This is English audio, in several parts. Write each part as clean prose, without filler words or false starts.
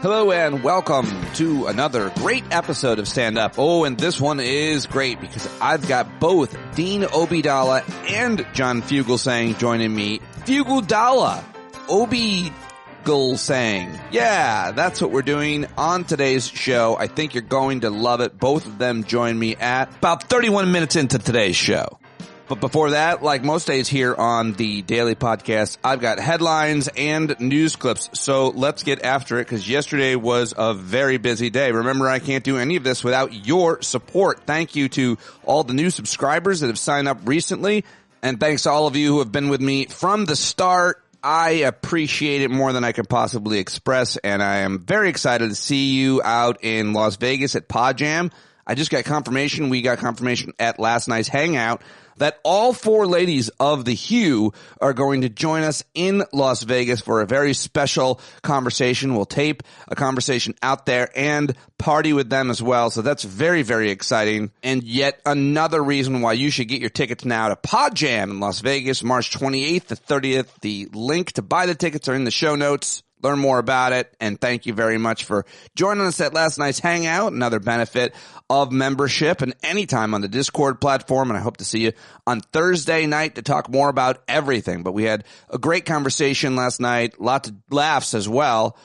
Hello and welcome to another great episode of Stand Up. Oh, and this one is great because I've got both Dean Obeidallah and John Fugelsang joining me. Fugelsang. Yeah, that's what we're doing on today's show. I think you're going to love it. Both of them join me at about 31 minutes into today's show. But before that, like most days here on the Daily Podcast, I've got headlines and news clips. So let's get after it because yesterday was a very busy day. Remember, I can't do any of this without your support. Thank you to all the new subscribers that have signed up recently. And thanks to all of you who have been with me from the start. I appreciate it more than I could possibly express. And I am very excited to see you out in Las Vegas at PODJAM. I just got confirmation. We got confirmation at last night's hangout that all four ladies of The Hue are going to join us in Las Vegas for a very special conversation. We'll tape a conversation out there and party with them as well. So that's very, very exciting. And yet another reason why you should get your tickets now to PODJAM in Las Vegas, March 28th to 30th. The link to buy the tickets are in the show notes. Learn more about it, and thank you very much for joining us at last night's hangout. Another benefit of membership, and anytime on the Discord platform, and I hope to see you on Thursday night to talk more about everything. But we had a great conversation last night, lots of laughs as well.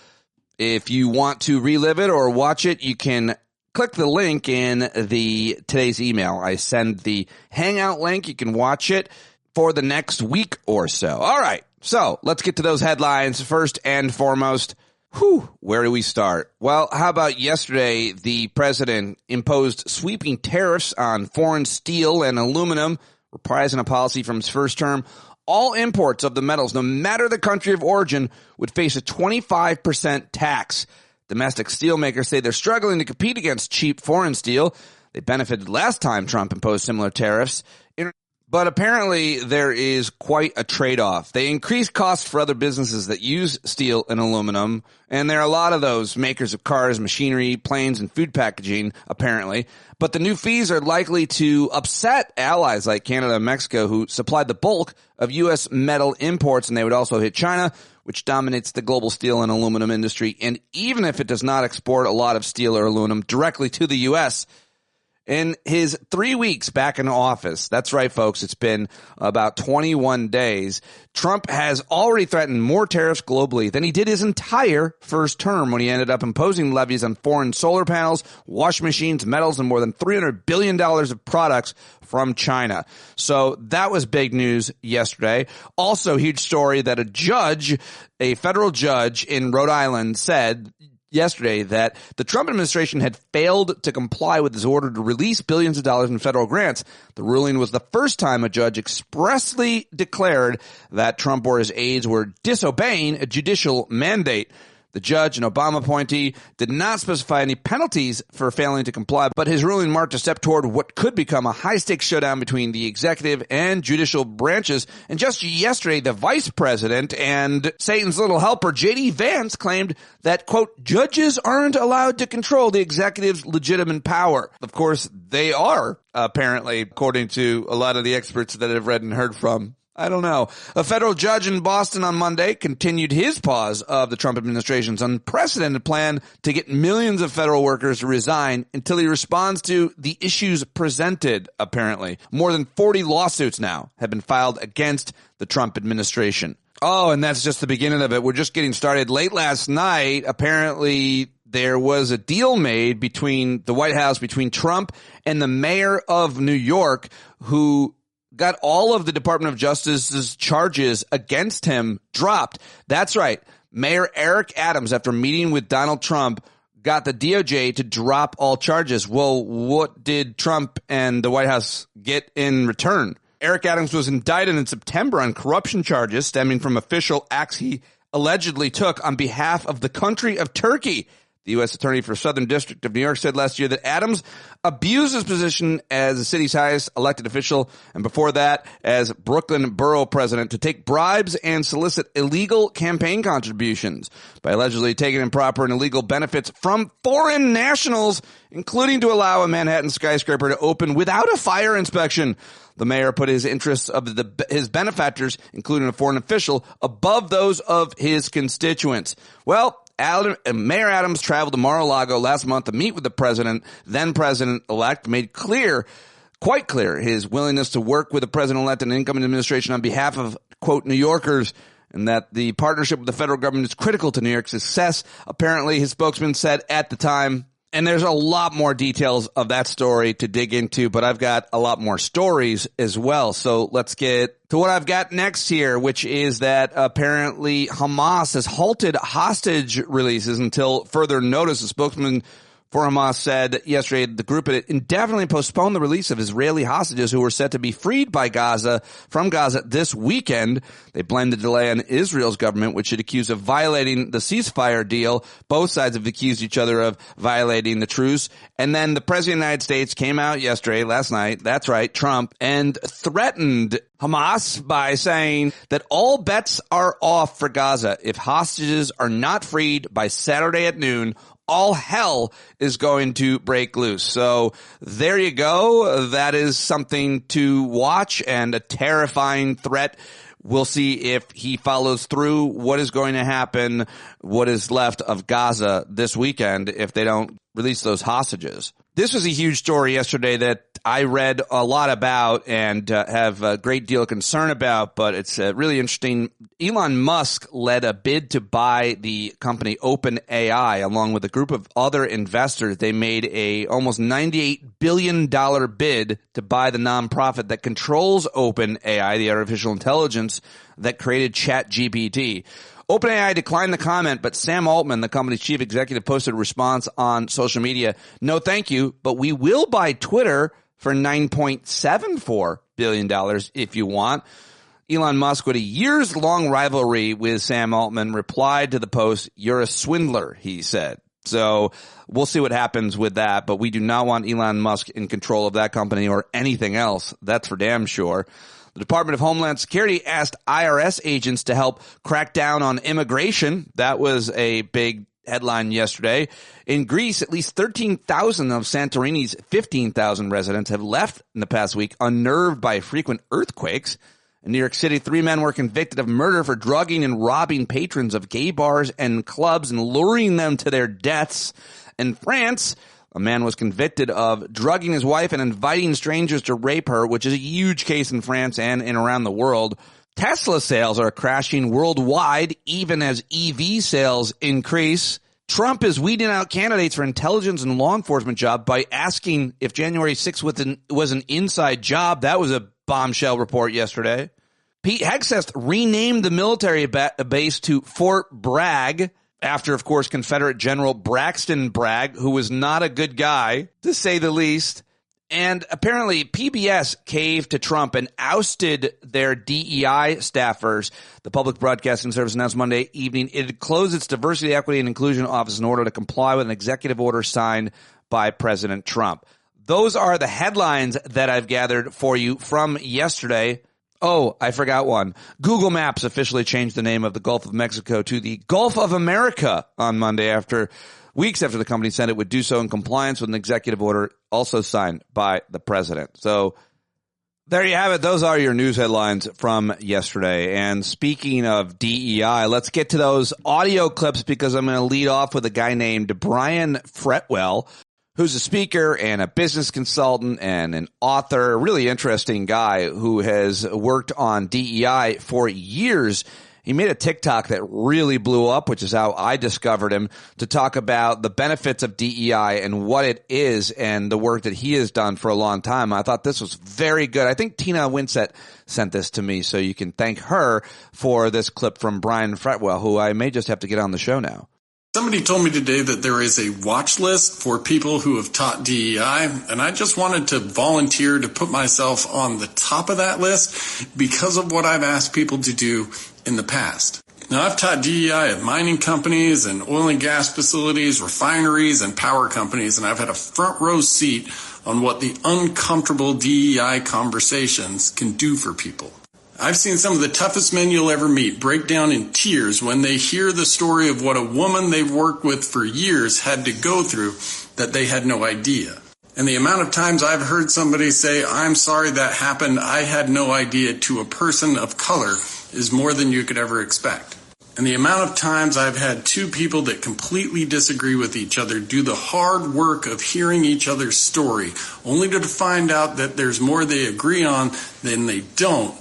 If you want to relive it or watch it, you can click the link in today's email. I send the hangout link. You can watch it for the next week or so. All right. So let's get to those headlines. First and foremost, where do we start? Well, how about yesterday, the president imposed sweeping tariffs on foreign steel and aluminum, reprising a policy from his first term. All imports of the metals, no matter the country of origin, would face a 25% tax. Domestic steelmakers say they're struggling to compete against cheap foreign steel. They benefited last time Trump imposed similar tariffs. But apparently there is quite a trade-off. They increase costs for other businesses that use steel and aluminum, and there are a lot of those makers of cars, machinery, planes, and food packaging, apparently. But the new fees are likely to upset allies like Canada and Mexico, who supplied the bulk of U.S. metal imports, and they would also hit China, which dominates the global steel and aluminum industry. And even if it does not export a lot of steel or aluminum directly to the U.S., in his 3 weeks back in office, that's right, folks, it's been about 21 days, Trump has already threatened more tariffs globally than he did his entire first term when he ended up imposing levies on foreign solar panels, washing machines, metals, and more than $300 billion of products from China. So that was big news yesterday. Also, huge story that a federal judge in Rhode Island said yesterday that the Trump administration had failed to comply with his order to release billions of dollars in federal grants. The ruling was the first time a judge expressly declared that Trump or his aides were disobeying a judicial mandate. The judge, an Obama appointee, did not specify any penalties for failing to comply, but his ruling marked a step toward what could become a high-stakes showdown between the executive and judicial branches. And just yesterday, the vice president and Satan's little helper, J.D. Vance, claimed that, quote, judges aren't allowed to control the executive's legitimate power. Of course, they are, apparently, according to a lot of the experts that I've read and heard from. I don't know. A federal judge in Boston on Monday continued his pause of the Trump administration's unprecedented plan to get millions of federal workers to resign until he responds to the issues presented, apparently. More than 40 lawsuits now have been filed against the Trump administration. Oh, and that's just the beginning of it. We're just getting started. Late last night, apparently there was a deal made between the White House, between Trump and the mayor of New York, who got all of the Department of Justice's charges against him dropped. That's right. Mayor Eric Adams, after meeting with Donald Trump, got the DOJ to drop all charges. Well, what did Trump and the White House get in return? Eric Adams was indicted in September on corruption charges stemming from official acts he allegedly took on behalf of the country of Turkey. The U.S. Attorney for Southern District of New York said last year that Adams abused his position as the city's highest elected official, and before that as Brooklyn Borough President, to take bribes and solicit illegal campaign contributions by allegedly taking improper and illegal benefits from foreign nationals, including to allow a Manhattan skyscraper to open without a fire inspection. The mayor put his interests of his benefactors, including a foreign official, above those of his constituents. Well, Mayor Adams traveled to Mar-a-Lago last month to meet with the president, then president-elect, made quite clear, his willingness to work with the president-elect and incoming administration on behalf of, quote, New Yorkers, and that the partnership with the federal government is critical to New York's success, apparently his spokesman said at the time. And there's a lot more details of that story to dig into, but I've got a lot more stories as well. So let's get to what I've got next here, which is that apparently Hamas has halted hostage releases until further notice. A spokesman for Hamas said yesterday the group had indefinitely postponed the release of Israeli hostages who were set to be freed from Gaza this weekend. They blamed the delay on Israel's government, which it accused of violating the ceasefire deal. Both sides have accused each other of violating the truce. And then the president of the United States came out last night, that's right, Trump, and threatened Hamas by saying that all bets are off for Gaza. If hostages are not freed by Saturday at noon, all hell is going to break loose. So there you go. That is something to watch and a terrifying threat. We'll see if he follows through. What is going to happen, what is left of Gaza this weekend if they don't release those hostages. This was a huge story yesterday that I read a lot about and have a great deal of concern about, but it's really interesting. Elon Musk led a bid to buy the company OpenAI along with a group of other investors. They made a almost $98 billion bid to buy the nonprofit that controls OpenAI, the artificial intelligence that created ChatGPT. OpenAI declined the comment, but Sam Altman, the company's chief executive, posted a response on social media. No, thank you, but we will buy Twitter for $9.74 billion if you want. Elon Musk, with a years-long rivalry with Sam Altman, replied to the post, "You're a swindler," he said. So we'll see what happens with that, but we do not want Elon Musk in control of that company or anything else. That's for damn sure. The Department of Homeland Security asked IRS agents to help crack down on immigration. That was a big headline yesterday. In Greece, at least 13,000 of Santorini's 15,000 residents have left in the past week, unnerved by frequent earthquakes. In New York City, 3 men were convicted of murder for drugging and robbing patrons of gay bars and clubs and luring them to their deaths. In France, a man was convicted of drugging his wife and inviting strangers to rape her, which is a huge case in France and around the world. Tesla sales are crashing worldwide, even as EV sales increase. Trump is weeding out candidates for intelligence and law enforcement jobs by asking if January 6th was an inside job. That was a bombshell report yesterday. Pete Hegseth renamed the military base to Fort Bragg, after, of course, Confederate General Braxton Bragg, who was not a good guy, to say the least. And apparently PBS caved to Trump and ousted their DEI staffers. The Public Broadcasting Service announced Monday evening it had closed its Diversity, Equity, and Inclusion Office in order to comply with an executive order signed by President Trump. Those are the headlines that I've gathered for you from yesterday. Oh, I forgot one. Google Maps officially changed the name of the Gulf of Mexico to the Gulf of America on Monday weeks after the company said it would do so in compliance with an executive order also signed by the president. So there you have it. Those are your news headlines from yesterday. And speaking of DEI, let's get to those audio clips because I'm going to lead off with a guy named Brian Fretwell, who's a speaker and a business consultant and an author, a really interesting guy who has worked on DEI for years. He made a TikTok that really blew up, which is how I discovered him, to talk about the benefits of DEI and what it is and the work that he has done for a long time. I thought this was very good. I think Tina Winsett sent this to me, so you can thank her for this clip from Brian Fretwell, who I may just have to get on the show now. Somebody told me today that there is a watch list for people who have taught DEI, and I just wanted to volunteer to put myself on the top of that list because of what I've asked people to do in the past. Now, I've taught DEI at mining companies and oil and gas facilities, refineries, and power companies, and I've had a front row seat on what the uncomfortable DEI conversations can do for people. I've seen some of the toughest men you'll ever meet break down in tears when they hear the story of what a woman they've worked with for years had to go through that they had no idea. And the amount of times I've heard somebody say, "I'm sorry that happened, I had no idea," to a person of color is more than you could ever expect. And the amount of times I've had two people that completely disagree with each other do the hard work of hearing each other's story, only to find out that there's more they agree on than they don't,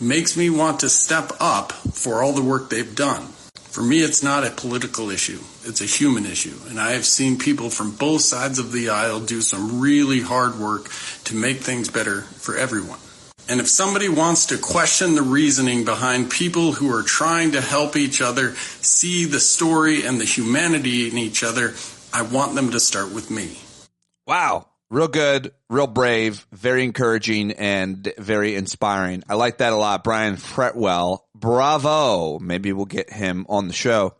makes me want to step up for all the work they've done. For me, it's not a political issue. It's a human issue. And I have seen people from both sides of the aisle do some really hard work to make things better for everyone. And if somebody wants to question the reasoning behind people who are trying to help each other see the story and the humanity in each other, I want them to start with me. Wow. Real good, real brave, very encouraging, and very inspiring. I like that a lot. Brian Fretwell, bravo. Maybe we'll get him on the show.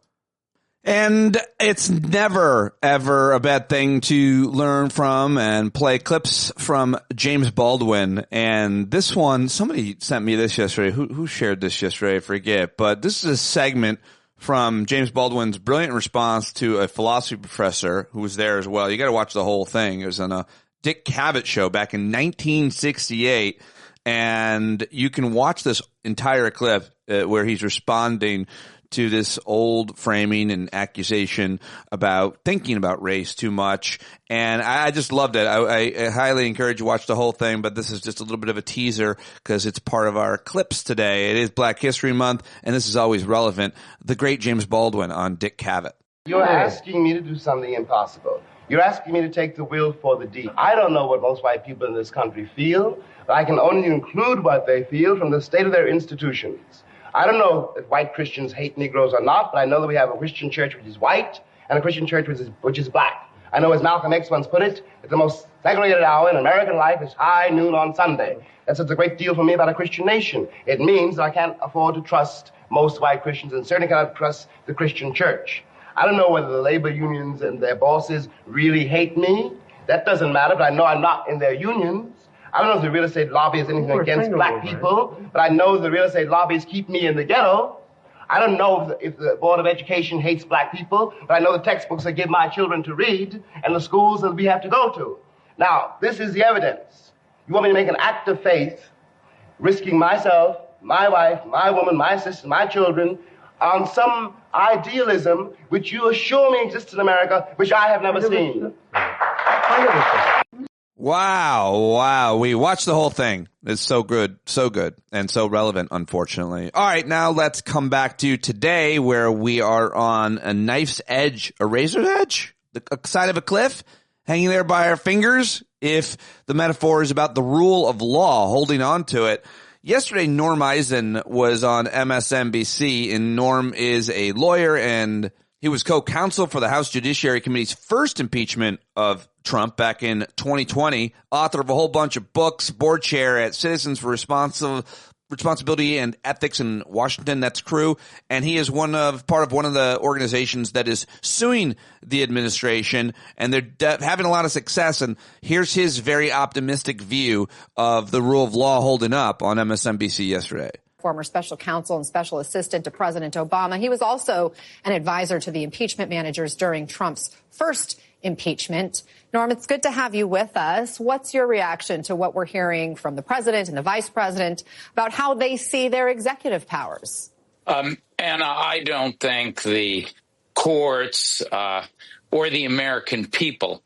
And it's never, ever a bad thing to learn from and play clips from James Baldwin. And this one, somebody sent me this yesterday. Who shared this yesterday? I forget. But this is a segment from James Baldwin's brilliant response to a philosophy professor who was there as well. You got to watch the whole thing. It was on a Dick Cavett show back in 1968. And you can watch this entire clip where he's responding to this old framing and accusation about thinking about race too much. And I just loved it. I highly encourage you to watch the whole thing, but this is just a little bit of a teaser because it's part of our clips today. It is Black History Month, and this is always relevant. The great James Baldwin on Dick Cavett. You're asking me to do something impossible. You're asking me to take the will for the deed. I don't know what most white people in this country feel, but I can only include what they feel from the state of their institutions. I don't know if white Christians hate Negroes or not, but I know that we have a Christian church which is white and a Christian church which is black. I know, as Malcolm X once put it, that the most segregated hour in American life is high noon on Sunday. That's a great deal for me about a Christian nation. It means that I can't afford to trust most white Christians and certainly cannot trust the Christian church. I don't know whether the labor unions and their bosses really hate me. That doesn't matter, but I know I'm not in their unions. I don't know if the real estate lobby is anything against black people, but I know the real estate lobbies keep me in the ghetto. I don't know if the Board of Education hates black people, but I know the textbooks I give my children to read and the schools that we have to go to. Now, this is the evidence. You want me to make an act of faith, risking myself, my wife, my woman, my sister, my children, on some idealism which you assure me exists in America, which I have never seen. Wow. We watched the whole thing. It's so good, and so relevant, unfortunately. All right, now let's come back to today where we are on a knife's edge, a razor's edge, the side of a cliff, hanging there by our fingers, if the metaphor is about the rule of law, holding on to it. Yesterday, Norm Eisen was on MSNBC, and Norm is a lawyer, and he was co-counsel for the House Judiciary Committee's first impeachment of Trump back in 2020, author of a whole bunch of books, board chair at Citizens for Responsibility and Ethics in Washington. That's Crew. And he is part of one of the organizations that is suing the administration, and they're having a lot of success. And here's his very optimistic view of the rule of law holding up on MSNBC yesterday. Former special counsel and special assistant to President Obama. He was also an advisor to the impeachment managers during Trump's first impeachment. Norm, it's good to have you with us. What's your reaction to what we're hearing from the president and the vice president about how they see their executive powers? Anna, I don't think the courts or the American people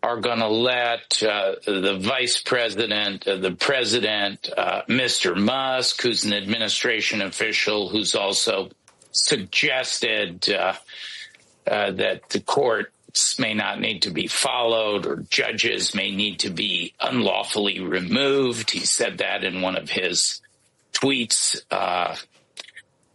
are going to let the vice president, the president, Mr. Musk, who's an administration official, who's also suggested that the courts may not need to be followed or judges may need to be unlawfully removed. He said that in one of his tweets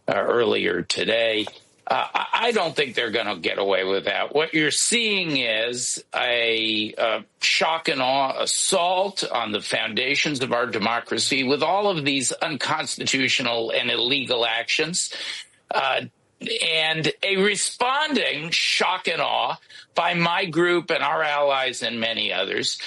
earlier today. I don't think they're going to get away with that. What you're seeing is a shock and awe assault on the foundations of our democracy with all of these unconstitutional and illegal actions, and a responding shock and awe by my group and our allies and many others,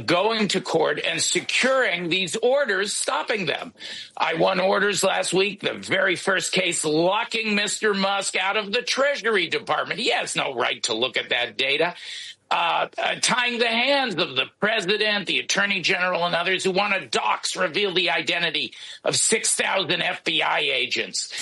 going to court and securing these orders, stopping them. I won orders last week, the very first case, locking Mr. Musk out of the Treasury Department. He has no right to look at that data. tying the hands of the president, the attorney general, and others who want to reveal the identity of 6,000 FBI agents.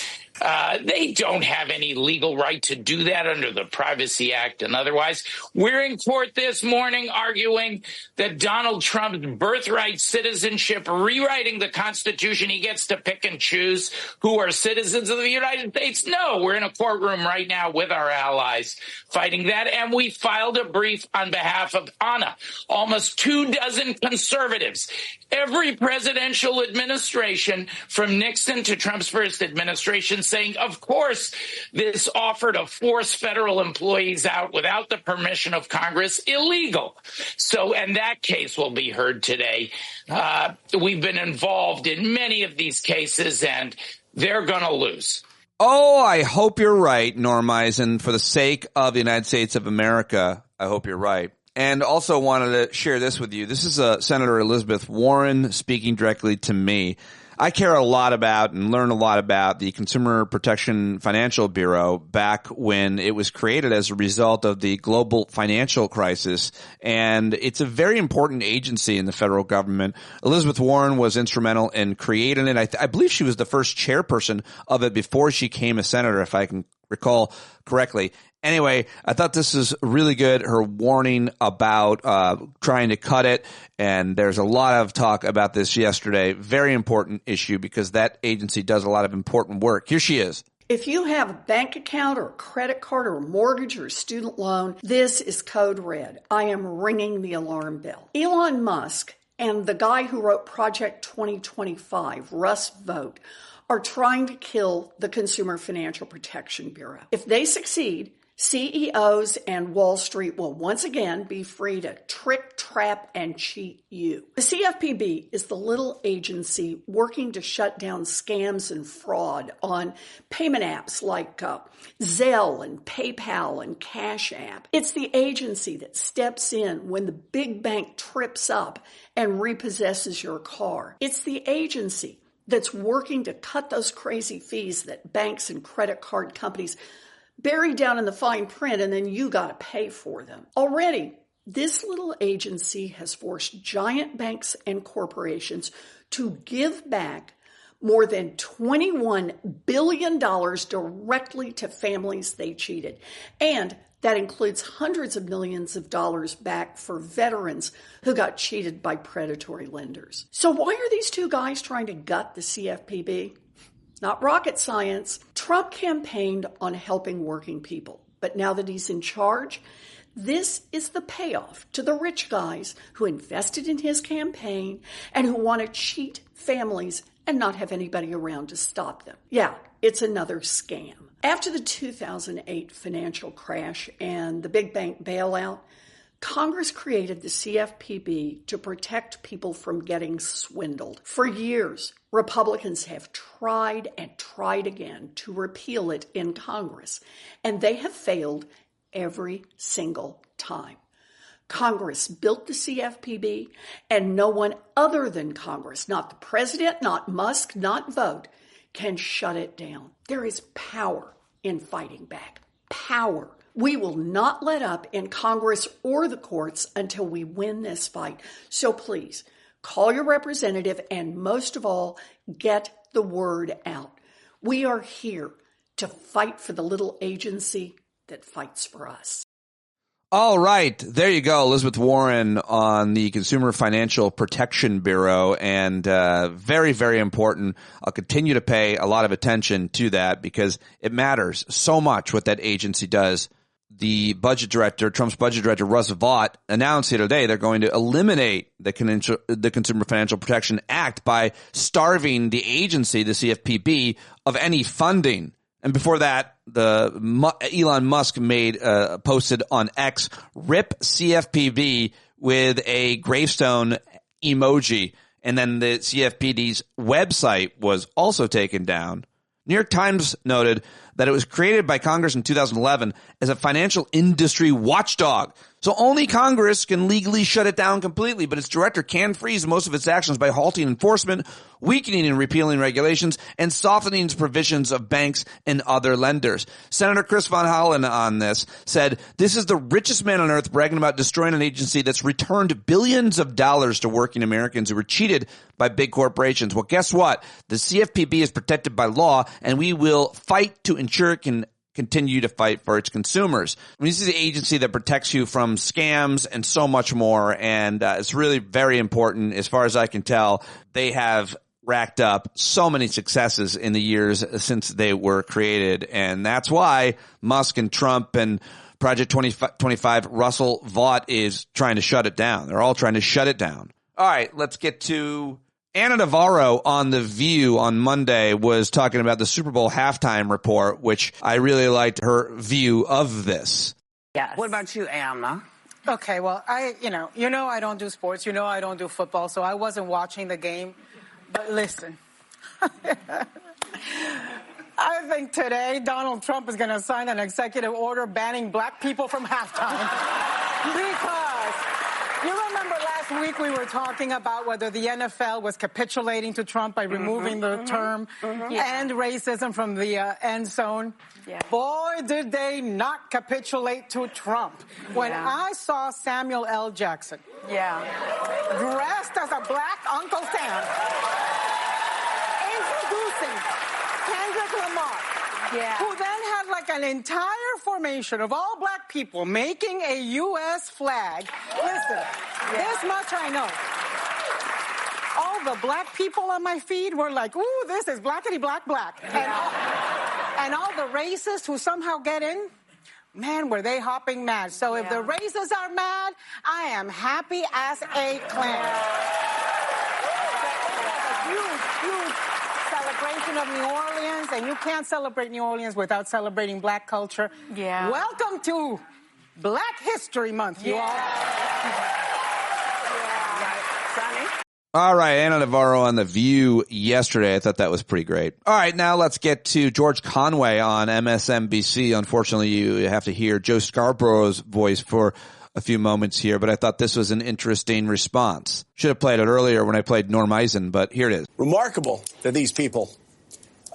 They don't have any legal right to do that under the Privacy Act and otherwise. We're in court this morning arguing that Donald Trump's birthright citizenship, rewriting the Constitution, he gets to pick and choose who are citizens of the United States. No, we're in a courtroom right now with our allies fighting that, and we filed a brief on behalf of Anna, almost 24 conservatives. Every presidential administration, from Nixon to Trump's first administration, saying, of course, this offer to force federal employees out without the permission of Congress, illegal. So, and that case will be heard today. We've been involved in many of these cases, and they're going to lose. Oh, I hope you're right, Norm Eisen. For the sake of the United States of America, I hope you're right. And also wanted to share this with you. This is Senator Elizabeth Warren speaking directly to me. I care a lot about and learn a lot about the Consumer Protection Financial Bureau back when it was created as a result of the global financial crisis. And it's a very important agency in the federal government. Elizabeth Warren was instrumental in creating it. I believe she was the first chairperson of it before she became a senator, if I can recall correctly. Anyway, I thought this is really good, her warning about trying to cut it, and there's a lot of talk about this yesterday. Very important issue because that agency does a lot of important work. Here she is. If you have a bank account or a credit card or a mortgage or a student loan, this is code red. I am ringing the alarm bell. Elon Musk and the guy who wrote Project 2025, Russ Vought, are trying to kill the Consumer Financial Protection Bureau. If they succeed, CEOs and Wall Street will once again be free to trick, trap, and cheat you. The CFPB is the little agency working to shut down scams and fraud on payment apps like Zelle and PayPal and Cash App. It's the agency that steps in when the big bank trips up and repossesses your car. It's the agency that's working to cut those crazy fees that banks and credit card companies bury down in the fine print, and then you got to pay for them. Already, this little agency has forced giant banks and corporations to give back more than $21 billion directly to families they cheated. And that includes hundreds of millions of dollars back for veterans who got cheated by predatory lenders. So why are these two guys trying to gut the CFPB? Not rocket science. Trump campaigned on helping working people, but now that he's in charge, this is the payoff to the rich guys who invested in his campaign and who want to cheat families and not have anybody around to stop them. Yeah, it's another scam. After the 2008 financial crash and the big bank bailout, Congress created the CFPB to protect people from getting swindled. For years, Republicans have tried and tried again to repeal it in Congress, and they have failed every single time. Congress built the CFPB, and no one other than Congress, not the president, not Musk, not Vought, can shut it down. There is power in fighting back. Power. We will not let up in Congress or the courts until we win this fight. So please, call your representative and most of all, get the word out. We are here to fight for the little agency that fights for us. All right. There you go. Elizabeth Warren on the Consumer Financial Protection Bureau. And very, very important. I'll continue to pay a lot of attention to that because it matters so much what that agency does. The budget director, Trump's budget director, Russ Vought, announced here today they're going to eliminate the Consumer Financial Protection Act by starving the agency, the CFPB, of any funding. And before that, Elon Musk posted on X, "Rip CFPB" with a gravestone emoji. And then the CFPB's website was also taken down. New York Times noted that it was created by Congress in 2011 as a financial industry watchdog. So only Congress can legally shut it down completely, but its director can freeze most of its actions by halting enforcement, weakening and repealing regulations, and softening its provisions of banks and other lenders. Senator Chris Von Hollen on this said, "This is the richest man on earth bragging about destroying an agency that's returned billions of dollars to working Americans who were cheated by big corporations." Well, guess what? The CFPB is protected by law, and we will fight to ensure it can continue to fight for its consumers. I mean, this is the agency that protects you from scams and so much more, and it's really very important. As far as I can tell, they have racked up so many successes in the years since they were created, and that's why Musk and Trump and Project 2025, Russell Vought is trying to shut it down. They're all trying to shut it down. All right, let's get to Ana Navarro on The View on Monday was talking about the Super Bowl halftime report, which I really liked her view of this. Yes. What about you, Anna? Okay, well, I don't do sports. I don't do football, so I wasn't watching the game. But listen, I think today Donald Trump is going to sign an executive order banning black people from halftime. Because you remember last week we were talking about whether the NFL was capitulating to Trump by removing the term "end racism" from the end zone. Yeah. Boy, did they not capitulate to Trump. When I saw Samuel L. Jackson dressed as a black Uncle Sam introducing Kendrick Lamar, who then had like an entire formation of all black people making a U.S. flag. Listen, this much I know. All the black people on my feed were like, ooh, this is blackity black black. And all the racists who somehow get in, man, were they hopping mad. So if the racists are mad, I am happy as a clam. Huge celebration of New Orleans, and you can't celebrate New Orleans without celebrating black culture. Yeah. Welcome to Black History Month, you all. Sonny? All right, Ana Navarro on The View yesterday. I thought that was pretty great. All right, now let's get to George Conway on MSNBC. Unfortunately, you have to hear Joe Scarborough's voice for a few moments here, but I thought this was an interesting response. Should have played it earlier when I played Norm Eisen, but here it is. Remarkable that these people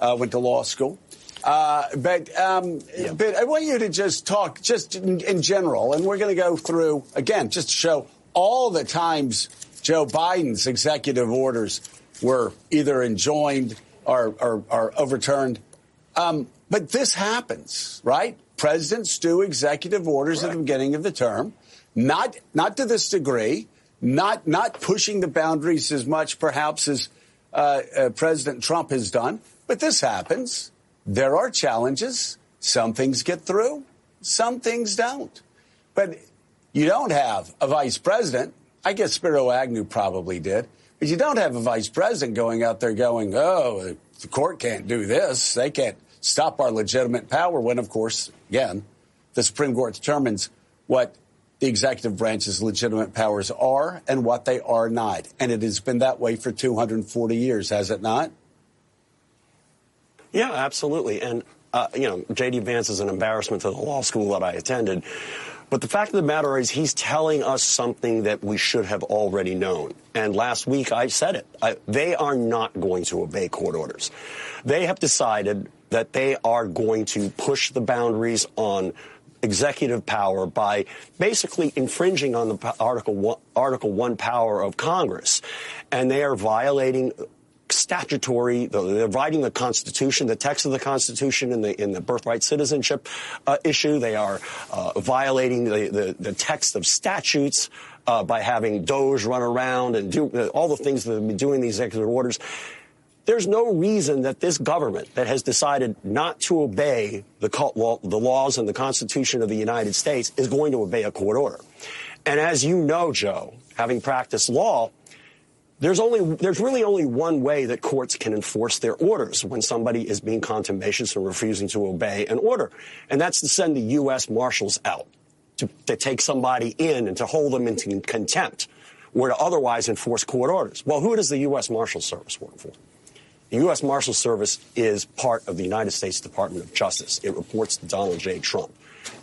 went to law school. But I want you to just talk just in general, and we're going to go through, again, just to show all the times Joe Biden's executive orders were either enjoined or overturned. But this happens, right? Presidents do executive orders at the beginning of the term, not to this degree, not pushing the boundaries as much perhaps as President Trump has done. But this happens. There are challenges. Some things get through. Some things don't. But you don't have a vice president. I guess Spiro Agnew probably did. But you don't have a vice president going out there going, oh, the court can't do this. They can't stop our legitimate power when, of course, again, the Supreme Court determines what the executive branch's legitimate powers are and what they are not. And it has been that way for 240 years, has it not? Yeah, absolutely. And, J.D. Vance is an embarrassment to the law school that I attended. But the fact of the matter is he's telling us something that we should have already known. And last week I said it. They are not going to obey court orders. They have decided that they are going to push the boundaries on executive power by basically infringing on the Article 1 power of Congress. And they are violating they're writing the Constitution, the text of the Constitution in the birthright citizenship issue. They are violating the text of statutes by having DOJ run around and do all the things that have been doing these executive orders. There's no reason that this government that has decided not to obey the laws and the Constitution of the United States is going to obey a court order. And as you know, Joe, having practiced law, there's really only one way that courts can enforce their orders when somebody is being contumacious and refusing to obey an order. And that's to send the U.S. Marshals out to take somebody in and to hold them in contempt or to otherwise enforce court orders. Well, who does the U.S. Marshals Service work for? The U.S. Marshals Service is part of the United States Department of Justice. It reports to Donald J. Trump.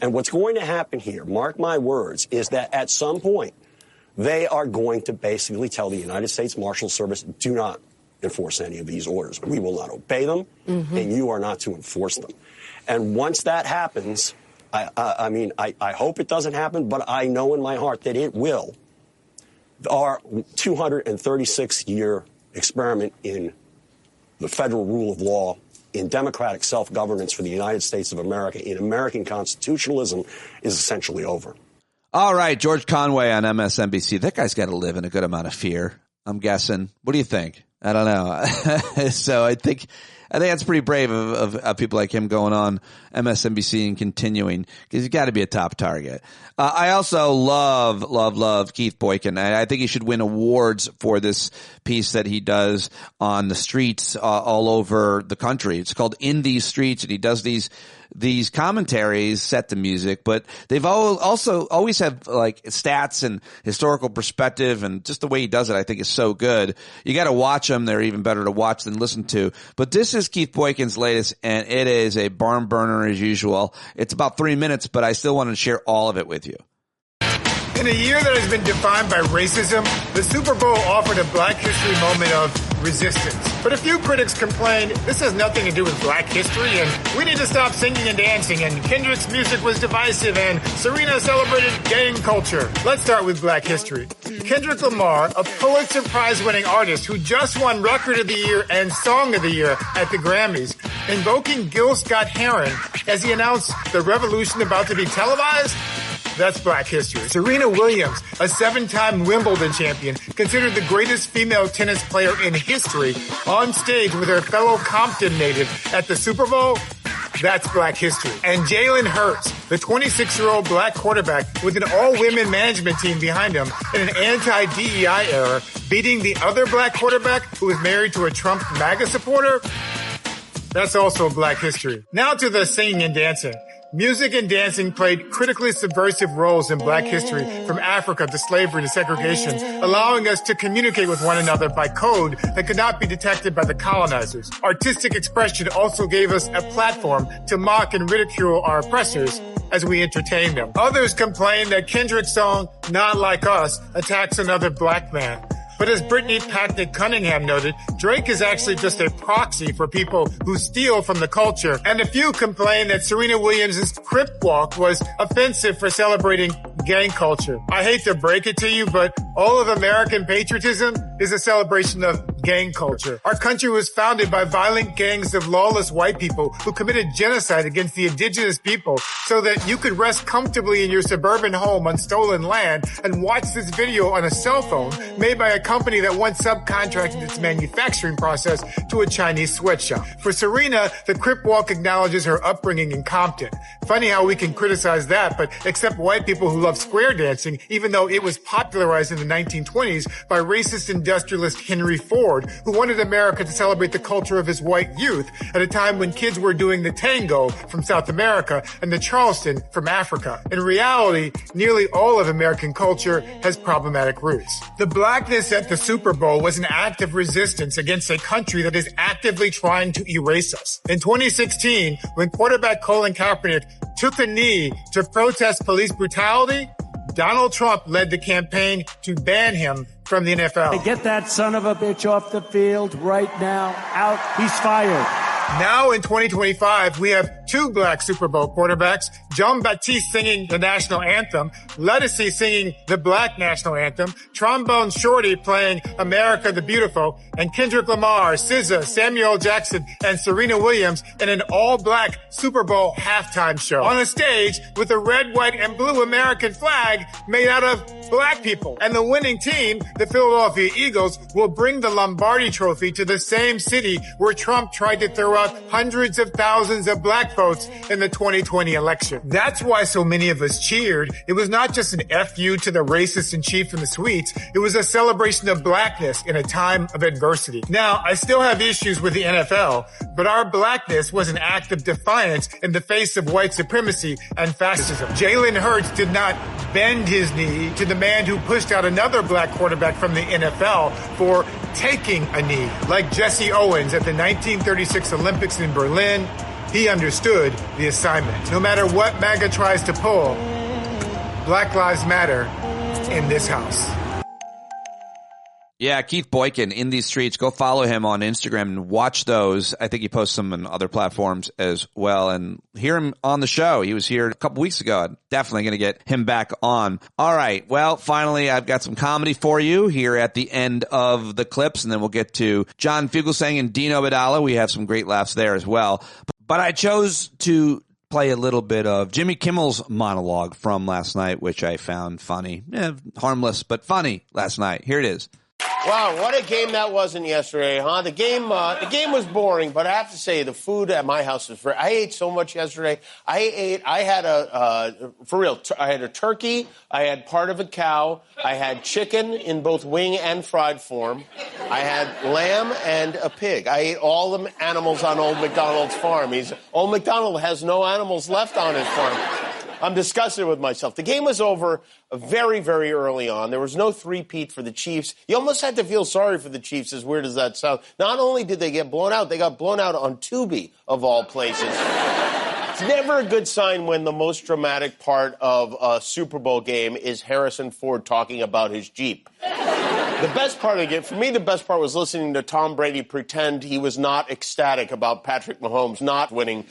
And what's going to happen here, mark my words, is that at some point, they are going to basically tell the United States Marshal Service, do not enforce any of these orders. We will not obey them, and you are not to enforce them. And once that happens, I hope it doesn't happen, but I know in my heart that it will. Our 236-year experiment in the federal rule of law, in democratic self-governance for the United States of America, in American constitutionalism, is essentially over. All right, George Conway on MSNBC. That guy's got to live in a good amount of fear, I'm guessing. What do you think? I don't know. So I think that's pretty brave of people like him going on MSNBC and continuing, because he's got to be a top target. I also love Keith Boykin. I think he should win awards for this piece that he does on the streets all over the country. It's called In These Streets, and he does these commentaries set to music, but they've also always have like stats and historical perspective, and just the way he does it, I think, is so good. You got to watch them. They're even better to watch than listen to. But this is Keith Boykin's latest, and it is a barn burner as usual. It's about 3 minutes, but I still wanted to share all of it with you. In a year that has been defined by racism, the Super Bowl offered a Black history moment of resistance. But a few critics complained this has nothing to do with Black history, and we need to stop singing and dancing, and Kendrick's music was divisive, and Serena celebrated gang culture. Let's start with Black history. Kendrick Lamar, a Pulitzer Prize-winning artist who just won Record of the Year and Song of the Year at the Grammys, invoking Gil Scott-Heron as he announced the revolution about to be televised? That's Black history. Serena Williams, a 7-time Wimbledon champion, considered the greatest female tennis player in history, on stage with her fellow Compton native at the Super Bowl. That's Black history. And Jalen Hurts, the 26-year-old Black quarterback with an all-women management team behind him in an anti-DEI era, beating the other Black quarterback who was married to a Trump MAGA supporter. That's also Black history. Now to the singing and dancing. Music and dancing played critically subversive roles in Black history, from Africa to slavery to segregation, allowing us to communicate with one another by code that could not be detected by the colonizers. Artistic expression also gave us a platform to mock and ridicule our oppressors as we entertained them. Others complain that Kendrick's song, Not Like Us, attacks another Black man. But as Brittany Patrick Cunningham noted, Drake is actually just a proxy for people who steal from the culture. And a few complain that Serena Williams' Crip Walk was offensive for celebrating gang culture. I hate to break it to you, but all of American patriotism is a celebration of gang culture. Our country was founded by violent gangs of lawless white people who committed genocide against the indigenous people so that you could rest comfortably in your suburban home on stolen land and watch this video on a cell phone made by a company that once subcontracted its manufacturing process to a Chinese sweatshop. For Serena, the Crip Walk acknowledges her upbringing in Compton. Funny how we can criticize that, but accept white people who love square dancing, even though it was popularized in the 1920s by racist industrialist Henry Ford, who wanted America to celebrate the culture of his white youth at a time when kids were doing the tango from South America and the Charleston from Africa. In reality, nearly all of American culture has problematic roots. The blackness at the Super Bowl was an act of resistance against a country that is actively trying to erase us. In 2016, when quarterback Colin Kaepernick took a knee to protest police brutality, Donald Trump led the campaign to ban him from the NFL. Get that son of a bitch off the field right now. Out. He's fired. Now in 2025, we have two Black Super Bowl quarterbacks, John Baptiste singing the national anthem, Lettucey singing the Black national anthem, Trombone Shorty playing America the Beautiful, and Kendrick Lamar, SZA, Samuel Jackson, and Serena Williams in an all-Black Super Bowl halftime show on a stage with a red, white, and blue American flag made out of Black people. And the winning team, the Philadelphia Eagles, will bring the Lombardi Trophy to the same city where Trump tried to throw out hundreds of thousands of Black votes in the 2020 election. That's why so many of us cheered. It was not just an FU to the racist in chief in the suites. It was a celebration of Blackness in a time of adversity. Now, I still have issues with the NFL, but our Blackness was an act of defiance in the face of white supremacy and fascism. Jalen Hurts did not bend his knee to the man who pushed out another Black quarterback from the NFL for taking a knee, like Jesse Owens at the 1936 Olympics in Berlin. he understood the assignment. No matter what MAGA tries to pull, Black Lives Matter in this house. Yeah, Keith Boykin, In These Streets. Go follow him on Instagram and watch those. I think he posts them on other platforms as well. And hear him on the show. He was here a couple weeks ago. I'm definitely going to get him back on. All right. Well, finally, I've got some comedy for you here at the end of the clips. And then we'll get to John Fugelsang and Dean Obeidallah. We have some great laughs there as well. But I chose to play a little bit of Jimmy Kimmel's monologue from last night, which I found funny. Harmless, but funny last night. Here it is. Wow, what a game that wasn't yesterday, huh? The game was boring, but I have to say the food at my house was I ate so much yesterday. I had a turkey, I had part of a cow, I had chicken in both wing and fried form, I had lamb and a pig. I ate all the animals on Old MacDonald's farm. Old MacDonald has no animals left on his farm. I'm disgusted with myself. The game was over very, very early on. There was no three-peat for the Chiefs. You almost had to feel sorry for the Chiefs, as weird as that sounds. Not only did they get blown out, they got blown out on Tubi, of all places. It's never a good sign when the most dramatic part of a Super Bowl game is Harrison Ford talking about his Jeep. The best part of the game, for me, the best part was listening to Tom Brady pretend he was not ecstatic about Patrick Mahomes not winning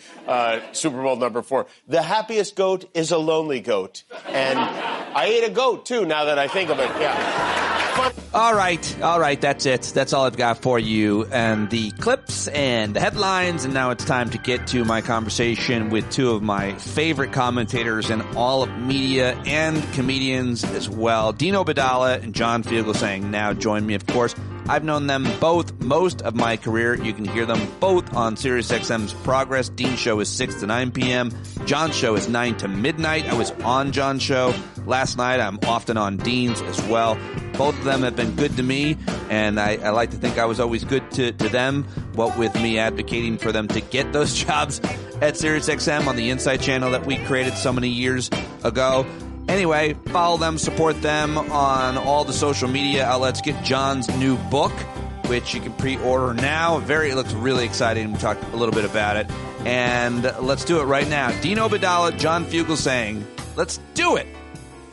Super Bowl number 4. The happiest goat is a lonely goat. And I ate a goat, too, now that I think of it. Yeah. Fun. All right, that's it. That's all I've got for you. And the clips and the headlines. And now it's time to get to my conversation with two of my favorite commentators in all of media and comedians as well. Dean Obeidallah and John Fugelsang now join me, of course. I've known them both most of my career. You can hear them both on SiriusXM's Progress. Dean's show is 6 to 9 p.m. John's show is 9 to midnight. I was on John's show last night. I'm often on Dean's as well. Both of them have been good to me, and I like to think I was always good to them, what with me advocating for them to get those jobs at SiriusXM on the Insight channel that we created so many years ago. Anyway, follow them, support them on all the social media outlets. Get John's new book, which you can pre-order now. It looks really exciting. We talked a little bit about it. And let's do it right now. Dean Obeidallah, John Fugelsang. Let's do it.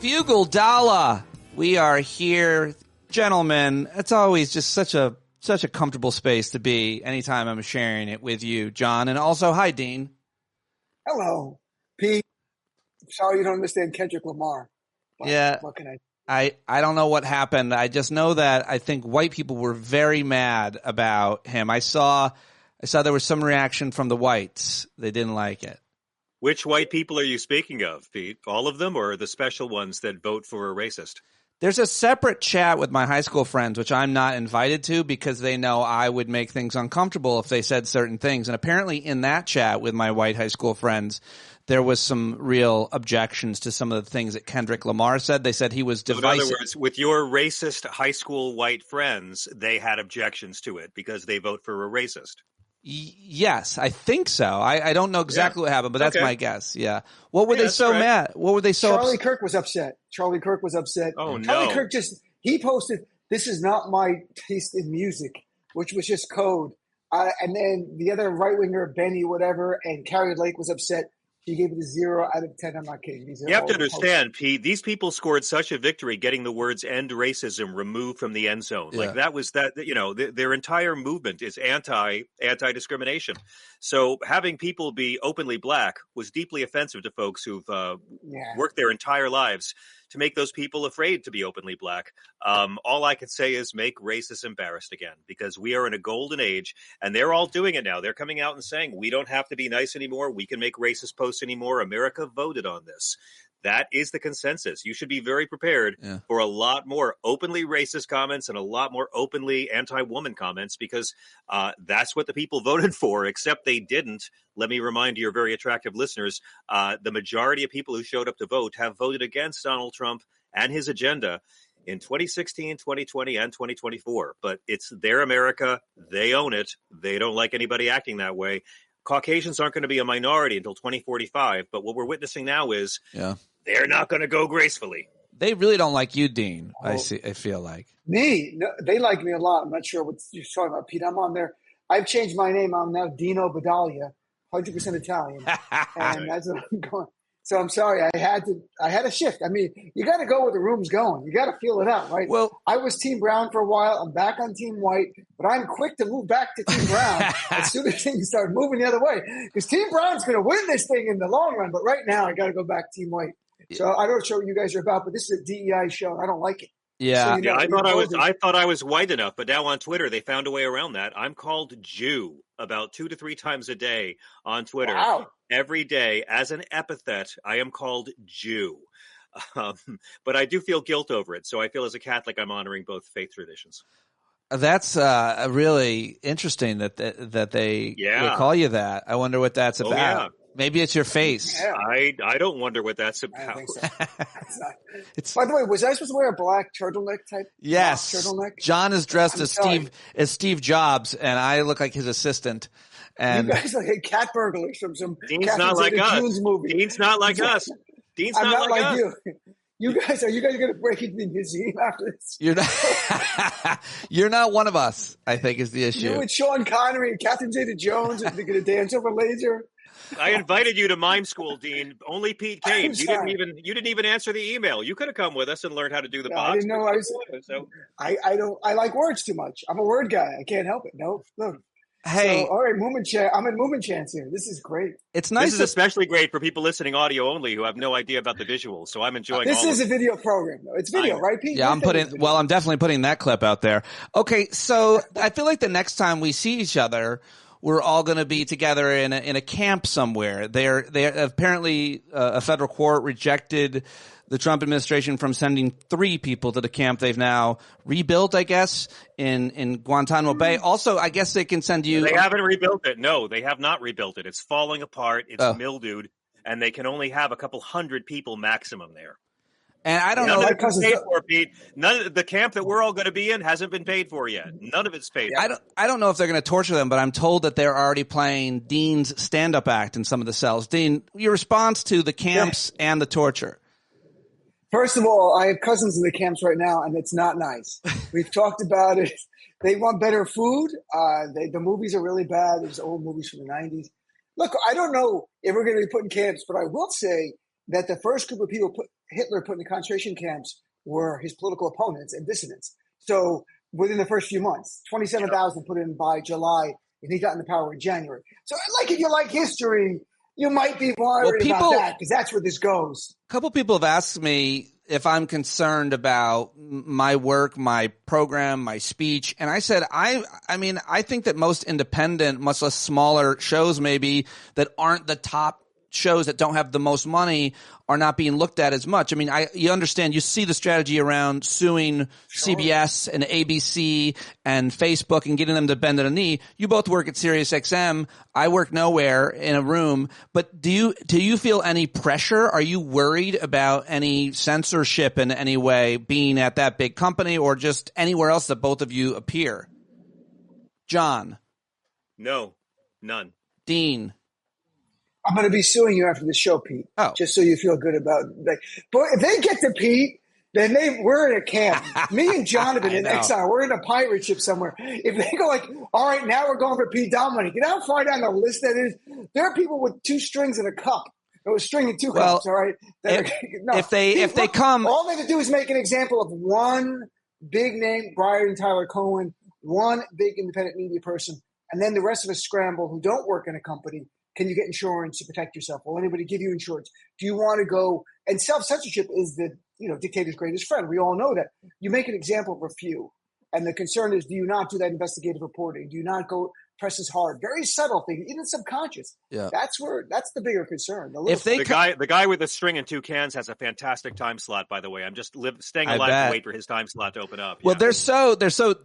Fugelsang, we are here. Gentlemen, it's always just such a comfortable space to be anytime I'm sharing it with you, John. And also, hi, Dean. Hello, Pete. Sorry you don't understand Kendrick Lamar. But yeah. What can I don't know what happened. I just know that I think white people were very mad about him. I saw there was some reaction from the whites. They didn't like it. Which white people are you speaking of, Pete? All of them, or the special ones that vote for a racist? There's a separate chat with my high school friends, which I'm not invited to because they know I would make things uncomfortable if they said certain things. And apparently in that chat with my white high school friends, there was some real objections to some of the things that Kendrick Lamar said. They said he was divisive. In other words, with your racist high school white friends, they had objections to it because they vote for a racist. Yes, I think so. I don't know exactly what happened, but that's my guess. Yeah. What were they so mad? What were they so Charlie Kirk was upset. Charlie Kirk was upset. Oh, no. Charlie Kirk he posted, "This is not my taste in music," which was just code. And then the other right-winger, Benny, whatever, and Carrie Lake was upset. She gave it a 0 out of 10. I'm not kidding. You have to understand, Pete, these people scored such a victory getting the words "end racism" removed from the end zone. Yeah. Like that was their entire movement is anti-discrimination. So having people be openly black was deeply offensive to folks who've worked their entire lives to make those people afraid to be openly black. All I can say is make racists embarrassed again, because we are in a golden age and they're all doing it now. They're coming out and saying, we don't have to be nice anymore. We can make racist posts anymore. America voted on this. That is the consensus. You should be very prepared for a lot more openly racist comments and a lot more openly anti-woman comments, because that's what the people voted for, except they didn't. Let me remind your very attractive listeners, the majority of people who showed up to vote have voted against Donald Trump and his agenda in 2016, 2020, and 2024. But it's their America. They own it. They don't like anybody acting that way. Caucasians aren't going to be a minority until 2045. But what we're witnessing now is they're not going to go gracefully. They really don't like you, Dean. I feel like. Me? No, they like me a lot. I'm not sure what you're talking about, Pete. I'm on there. I've changed my name. I'm now Dean Obeidallah. 100% Italian, and that's what I'm going. So I'm sorry, I had a shift. I mean, you got to go where the room's going. You got to feel it out, right? Well, I was Team Brown for a while. I'm back on Team White, but I'm quick to move back to Team Brown as soon as things start moving the other way. Because Team Brown's going to win this thing in the long run, but right now I got to go back Team White. So I don't know what you guys are about, but this is a DEI show. I don't like it. Yeah, So, I thought I was white enough, but now on Twitter they found a way around that. I'm called Jew about 2 to 3 times a day on Twitter. Wow. Every day as an epithet, I am called Jew. But I do feel guilt over it. So I feel as a Catholic, I'm honoring both faith traditions. That's really interesting that they would call you that. I wonder what that's about. Yeah. Maybe it's your face. Yeah. I don't wonder what that's about. I don't think so. By the way, was I supposed to wear a black turtleneck type? Yes. Turtleneck? John is dressed as Steve Jobs, and I look like his assistant. And you guys are like cat burglars from some Dean's not like us. Movie. Dean's not like us. Dean's I'm not like us. You guys are going to break into the museum after this? You're not. You're not one of us, I think, is the issue. You and Sean Connery and Catherine Zeta-Jones are going to dance over laser. I invited you to mime school, Dean. Only Pete came. You didn't even answer the email. You could have come with us and learned how to do the box. I didn't know. I like words too much. I'm a word guy. I can't help it. No. Hey, so, all right, I'm in Movement Chance here. This is great. It's nice. This is especially great for people listening audio only who have no idea about the visuals. So I'm enjoying. This is a video program, though. It's video, right, Pete? Yeah, I'm definitely putting that clip out there. Okay, so I feel like the next time we see each other, we're all going to be together in a camp somewhere. They apparently a federal court rejected the Trump administration from sending 3 people to the camp they've now rebuilt, I guess, in Guantanamo Bay. Also, I guess they can send you. They haven't rebuilt it. No, they have not rebuilt it. It's falling apart. It's mildewed, and they can only have a couple hundred people maximum there. And I don't know. None of it's paid for, Pete. None of the camp that we're all going to be in hasn't been paid for yet. None of it's paid for. I don't know if they're going to torture them, but I'm told that they're already playing Dean's stand-up act in some of the cells. Dean, your response to the camps and the torture? First of all, I have cousins in the camps right now, and it's not nice. We've talked about it. They want better food. The movies are really bad. There's old movies from the 90s. Look, I don't know if we're going to be put in camps, but I will say that the first group of people Hitler put in the concentration camps were his political opponents and dissidents. So within the first few months, 27,000 put in by July, and he got into power in January. So if you like history, you might be worried about that because that's where this goes. A couple people have asked me if I'm concerned about my work, my program, my speech. And I said, I mean, I think that most independent, much less smaller shows maybe that aren't the top shows that don't have the most money are not being looked at as much. I mean, you understand, you see the strategy around suing CBS and ABC and Facebook and getting them to bend at a knee. You both work at SiriusXM. I work nowhere in a room. But do you feel any pressure? Are you worried about any censorship in any way being at that big company or just anywhere else that both of you appear? John? No, none. Dean? I'm going to be suing you after the show, Pete. Oh. Just so you feel good about it. But if they get to Pete, then we're in a camp. Me and John have been in exile. We're in a pirate ship somewhere. If they go like, all right, now we're going for Pete Dominic, you know how far down the list that is? There are people with 2 strings in a cup. Or a string in 2 cups, all right? If they come. All they have to do is make an example of one big name, Brian Tyler Cohen, one big independent media person, and then the rest of us scramble who don't work in a company. Can you get insurance to protect yourself? Will anybody give you insurance? Do you want to go? And self-censorship is the dictator's greatest friend. We all know that. You make an example of a few. And the concern is, do you not do that investigative reporting? Do you not go press as hard? Very subtle thing, even subconscious. Yeah. That's the bigger concern. The guy with the string and 2 cans has a fantastic time slot, by the way. I'm just staying alive to wait for his time slot to open up. Well, they're so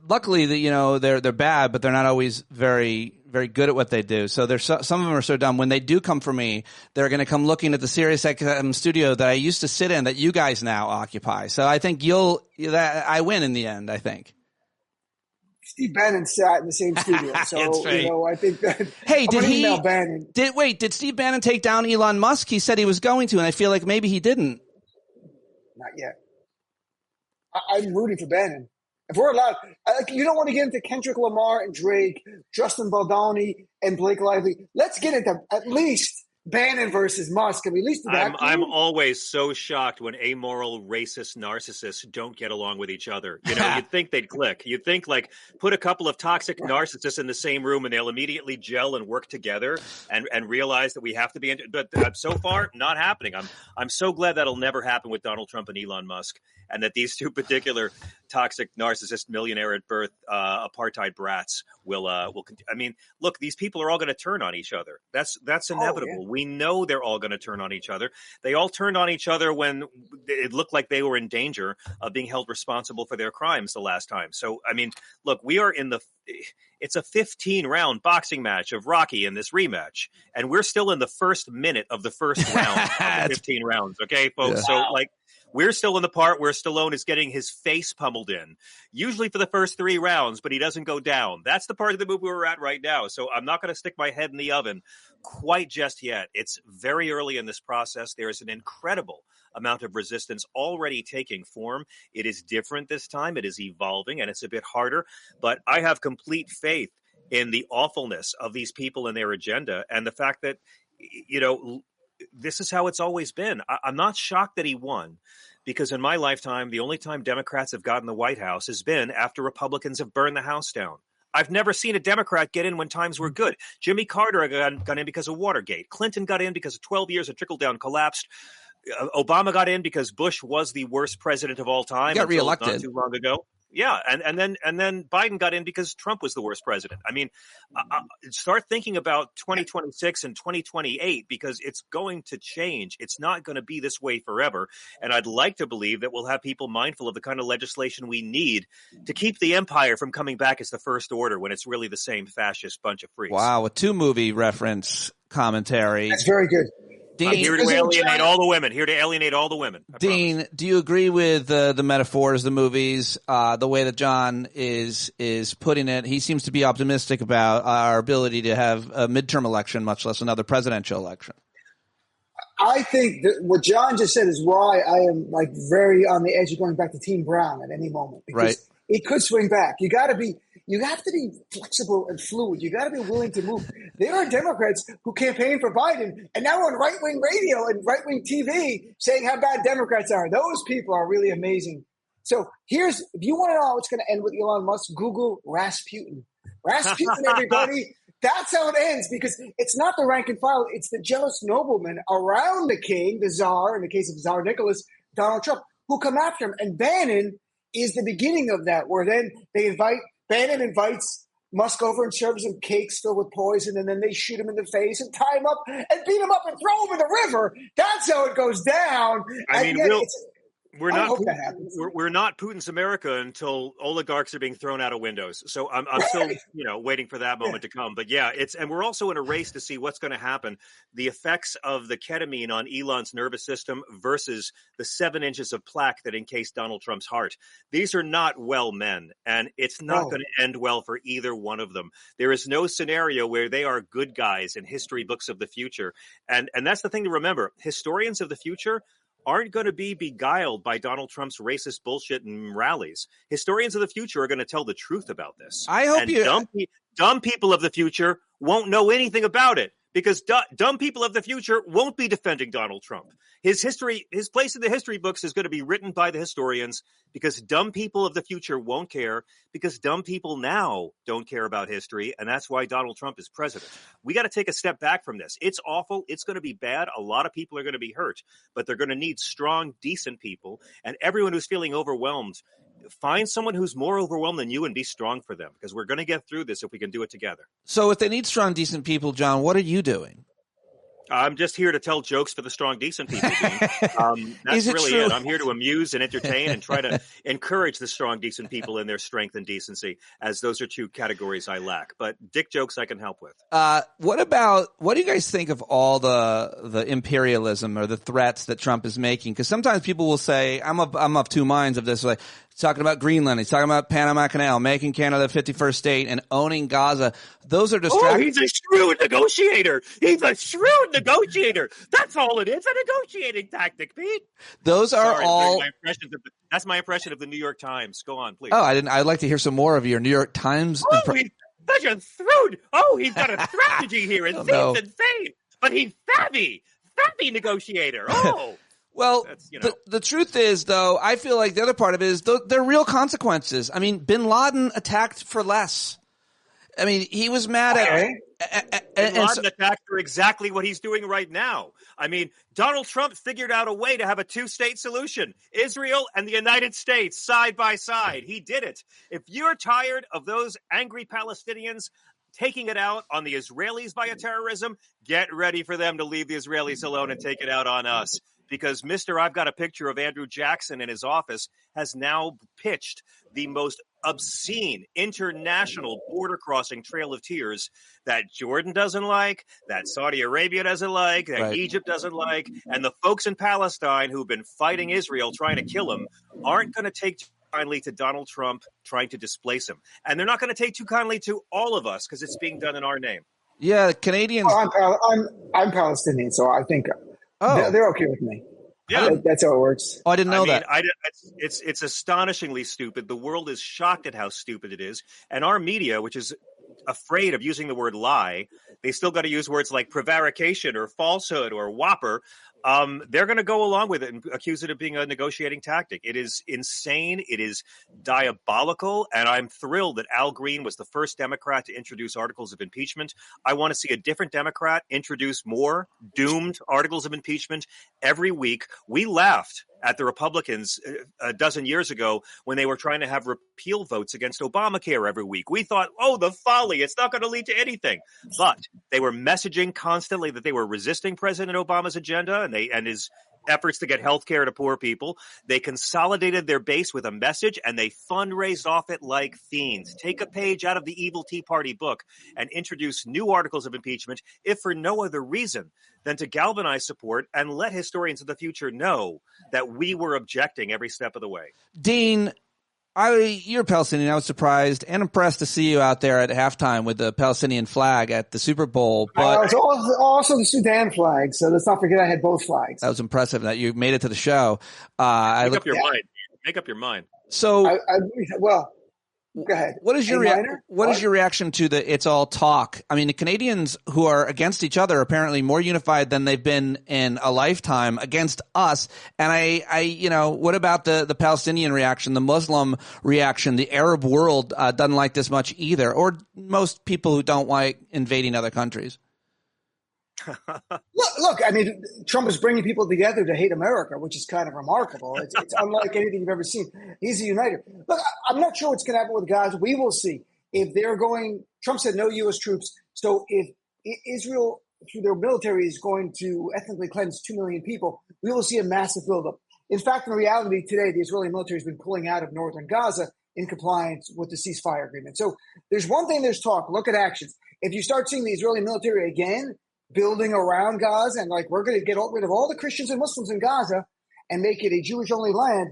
luckily that they're bad, but they're not always very, very good at what they do. So some of them are so dumb. When they do come for me, they're going to come looking at the SiriusXM studio that I used to sit in that you guys now occupy. So I think I win in the end, I think. Steve Bannon sat in the same studio, so I think that. Hey, did Steve Bannon take down Elon Musk? He said he was going to, and I feel like maybe he didn't. Not yet. I'm rooting for Bannon. If we're allowed, you don't want to get into Kendrick Lamar and Drake, Justin Baldoni and Blake Lively. Let's get into at least Bannon versus Musk. Can we at least do that? I'm always so shocked when amoral, racist narcissists don't get along with each other. You know, you'd think they'd click. You'd think, like, put a couple of toxic narcissists in the same room and they'll immediately gel and work together and realize that we have to be. But so far, not happening. I'm so glad that'll never happen with Donald Trump and Elon Musk, and that these two particular toxic narcissist millionaire at birth apartheid brats will continue. I mean, look, these people are all going to turn on each other. That's inevitable. Oh, yeah. We know they're all going to turn on each other. They all turned on each other when it looked like they were in danger of being held responsible for their crimes the last time. So, I mean, look, we are it's a 15-round boxing match of Rocky in this rematch, and we're still in the first minute of the first round of the 15 rounds. Okay, folks. Yeah. So, like, we're still in the part where Stallone is getting his face pummeled in, usually for the first 3 rounds, but he doesn't go down. That's the part of the movie we're at right now. So I'm not going to stick my head in the oven quite just yet. It's very early in this process. There is an incredible amount of resistance already taking form. It is different this time. It is evolving, and it's a bit harder. But I have complete faith in the awfulness of these people and their agenda, and the fact that, you know, this is how it's always been. I'm not shocked that he won, because in my lifetime, the only time Democrats have gotten the White House has been after Republicans have burned the House down. I've never seen a Democrat get in when times were good. Jimmy Carter got in because of Watergate. Clinton got in because of 12 years of trickle-down collapsed. Obama got in because Bush was the worst president of all time. He got reelected not too long ago. Yeah, and then Biden got in because Trump was the worst president. I mean, start thinking about 2026 and 2028, because it's going to change. It's not going to be this way forever. And I'd like to believe that we'll have people mindful of the kind of legislation we need to keep the empire from coming back as the first order when it's really the same fascist bunch of freaks. Wow, a 2 movie reference commentary. That's very good. Dean, I'm here to alienate all the women. Here to alienate all the women. Dean, do you agree with the metaphors, the movies, the way that John is putting it? He seems to be optimistic about our ability to have a midterm election, much less another presidential election. I think that what John just said is why I am, like, very on the edge of going back to Team Brown at any moment. Because right. It could swing back. You have to be flexible and fluid. You got to be willing to move. There are Democrats who campaigned for Biden and now on right-wing radio and right-wing TV saying how bad Democrats are. Those people are really amazing. So if you want to know what's going to end with Elon Musk, Google Rasputin. Rasputin, everybody. That's how it ends, because it's not the rank and file. It's the jealous noblemen around the king, the czar, in the case of Tsar Nicholas, Donald Trump, who come after him. And Bannon is the beginning of that, where then Bannon invites Musk over and serves him cakes filled with poison, and then they shoot him in the face and tie him up and beat him up and throw him in the river. That's how it goes down. I mean, we're not Putin's America until oligarchs are being thrown out of windows. So I'm still, waiting for that moment to come. But yeah, and we're also in a race to see what's going to happen. The effects of the ketamine on Elon's nervous system versus the 7 inches of plaque that encased Donald Trump's heart. These are not well men, and it's not going to end well for either one of them. There is no scenario where they are good guys in history books of the future. And that's the thing to remember. Historians of the future aren't going to be beguiled by Donald Trump's racist bullshit and rallies. Historians of the future are going to tell the truth about this. I hope dumb people of the future won't know anything about it, because dumb people of the future won't be defending Donald Trump. His place in the history books is going to be written by the historians, because dumb people of the future won't care, because dumb people now don't care about history, and that's why Donald Trump is president. We got to take a step back from this. It's awful. It's going to be bad. A lot of people are going to be hurt, but they're going to need strong, decent people, and everyone who's feeling overwhelmed, find someone who's more overwhelmed than you and be strong for them, because we're going to get through this if we can do it together. So if they need strong, decent people, John, what are you doing? I'm just here to tell jokes for the strong, decent people. That's really it. I'm here to amuse and entertain and try to encourage the strong, decent people in their strength and decency, as those are 2 categories I lack. But dick jokes I can help with. What do you guys think of all the imperialism or the threats that Trump is making? Because sometimes people will say, I'm of 2 minds of this. Like, he's talking about Greenland. He's talking about Panama Canal, making Canada the 51st state, and owning Gaza. Those are distracting. Oh, he's a shrewd negotiator. He's a shrewd negotiator. That's all it is, a negotiating tactic, Pete. Those are Sorry, all. That's my impression of the New York Times. Go on, please. Oh, I didn't. I'd like to hear some more of your New York Times. He's such a thrud. He's got a strategy here. It seems insane, but he's savvy negotiator. Well, the truth is, though, I feel like the other part of it is there are real consequences. I mean, Bin Laden attacked for less. I mean, he was mad at Bin Laden attacked for exactly what he's doing right now. I mean, Donald Trump figured out a way to have a two-state solution, Israel and the United States side by side. He did it. If you're tired of those angry Palestinians taking it out on the Israelis via terrorism, get ready for them to leave the Israelis alone and take it out on us. Because I've got a picture of Andrew Jackson in his office, has now pitched the most obscene international border-crossing trail of tears that Jordan doesn't like, that Saudi Arabia doesn't like, that Egypt doesn't like, and the folks in Palestine who've been fighting Israel, trying to kill him, aren't going to take too kindly to Donald Trump trying to displace him. And they're not going to take too kindly to all of us because it's being done in our name. Yeah, Canadians... I'm Palestinian, so I think... They're okay with me. Yeah, that's how it works. Oh, I didn't know that. It's astonishingly stupid. The world is shocked at how stupid it is, and our media, which is afraid of using the word lie, they still got to use words like prevarication or falsehood or whopper. They're going to go along with it and accuse it of being a negotiating tactic. It is insane. It is diabolical. And I'm thrilled that Al Green was the first Democrat to introduce articles of impeachment. I want to see a different Democrat introduce more doomed articles of impeachment every week. We laughed at the Republicans a dozen years ago when they were trying to have repeal votes against Obamacare every week. We thought, the folly, it's not going to lead to anything. But they were messaging constantly that they were resisting President Obama's agenda and his efforts to get health care to poor people. They consolidated their base with a message and they fundraised off it like fiends. Take a page out of the evil Tea Party book and introduce new articles of impeachment, if for no other reason than to galvanize support and let historians of the future know that we were objecting every step of the way. Dean, you're Palestinian. I was surprised and impressed to see you out there at halftime with the Palestinian flag at the Super Bowl. But it's also the Sudan flag, so let's not forget I had both flags. That was impressive that you made it to the show. Make up your mind. So, go ahead. What is your reaction to the "it's all talk"? I mean, the Canadians who are against each other are apparently more unified than they've been in a lifetime against us. And what about the Palestinian reaction, the Muslim reaction? The Arab world doesn't like this much either, or most people who don't like invading other countries. Look, I mean, Trump is bringing people together to hate America, which is kind of remarkable. It's unlike anything you've ever seen. He's a uniter. Look, I'm not sure what's going to happen with Gaza. We will see. If they're going, Trump said no U.S. troops. So if Israel, through their military, is going to ethnically cleanse 2 million people, we will see a massive buildup. In fact, in reality, today, the Israeli military has been pulling out of northern Gaza in compliance with the ceasefire agreement. So there's one thing, there's talk. Look at actions. If you start seeing the Israeli military again building around Gaza and we're going to get rid of all the Christians and Muslims in Gaza and make it a Jewish-only land,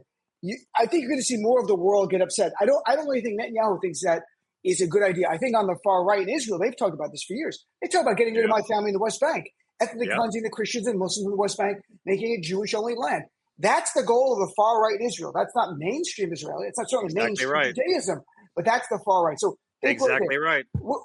I think you're going to see more of the world get upset. I don't really think Netanyahu thinks that is a good idea. I think on the far right in Israel, they've talked about this for years. They talk about getting rid of my family in the West Bank, ethnically cleansing the Christians and Muslims in the West Bank, making it Jewish-only land. That's the goal of the far right in Israel. That's not mainstream Israeli. It's not certainly mainstream Judaism, but that's the far right. So exactly right. Look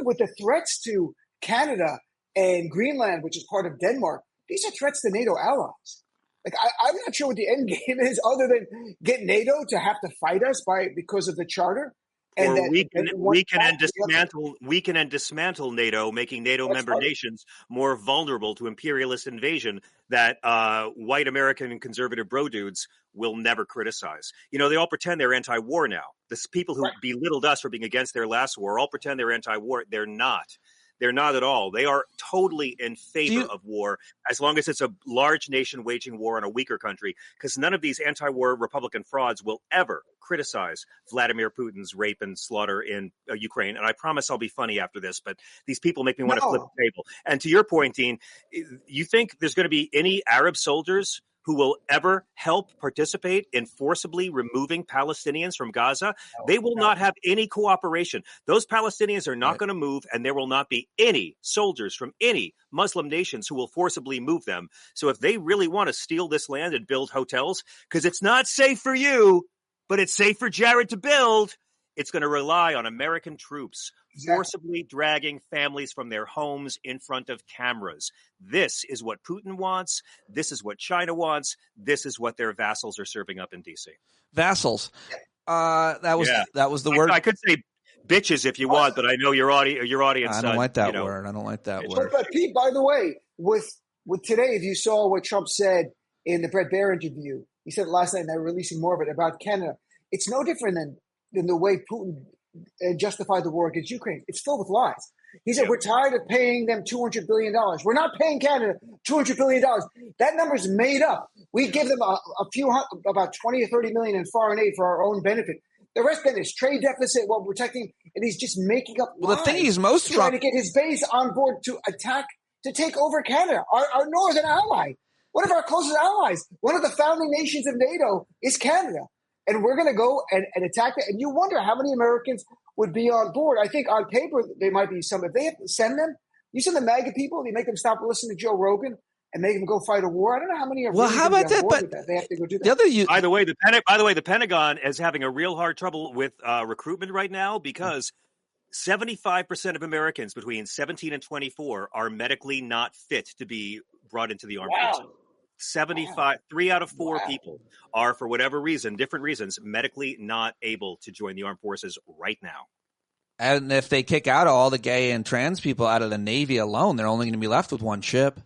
with the threats to Canada and Greenland, which is part of Denmark. These are threats to NATO allies. I'm not sure what the end game is, other than get NATO to have to fight us because of the charter. And or weaken and dismantle NATO, making NATO member nations more vulnerable to imperialist invasion that white American and conservative bro dudes will never criticize. They all pretend they're anti-war now. The people who belittled us for being against their last war all pretend they're anti-war. They're not. They're not at all. They are totally in favor of war, as long as it's a large nation waging war on a weaker country, because none of these anti-war Republican frauds will ever criticize Vladimir Putin's rape and slaughter in Ukraine. And I promise I'll be funny after this, but these people make me want to flip the table. And to your point, Dean, you think there's going to be any Arab soldiers who will ever help participate in forcibly removing Palestinians from Gaza, they will not have any cooperation. Those Palestinians are not going to move, and there will not be any soldiers from any Muslim nations who will forcibly move them. So if they really want to steal this land and build hotels, because it's not safe for you, but it's safe for Jared to build, it's going to rely on American troops forcibly dragging families from their homes in front of cameras. This is what Putin wants. This is what China wants. This is what their vassals are serving up in D.C. Vassals. That was the word. I could say bitches if you want, but I know your audience. I don't like that word. I don't like that word. But Pete, by the way, with today, if you saw what Trump said in the Bret Baier interview, he said last night, and they're releasing more of it about Canada. It's no different than the way Putin justified the war against Ukraine. It's filled with lies. He said, we're tired of paying them $200 billion. We're not paying Canada $200 billion. That number's made up. We give them about 20 or 30 million in foreign aid for our own benefit. The rest of it is trade deficit while protecting, and he's just making up lies. The thing he's most trying to get his base on board to attack, to take over Canada, our northern ally. One of our closest allies, one of the founding nations of NATO is Canada. And we're going to go and attack it. And you wonder how many Americans would be on board. I think on paper, there might be some. If they have to send them, you send the MAGA people, you make them stop listening to Joe Rogan and make them go fight a war. I don't know how many are really how about that? But they have to go do that. By the way, the Pentagon is having a real hard trouble with recruitment right now because 75% of Americans between 17 and 24 are medically not fit to be brought into the armed forces. 3 out of 4 people are, for whatever reason, different reasons, medically not able to join the armed forces right now. And if they kick out all the gay and trans people out of the Navy alone, they're only going to be left with one ship.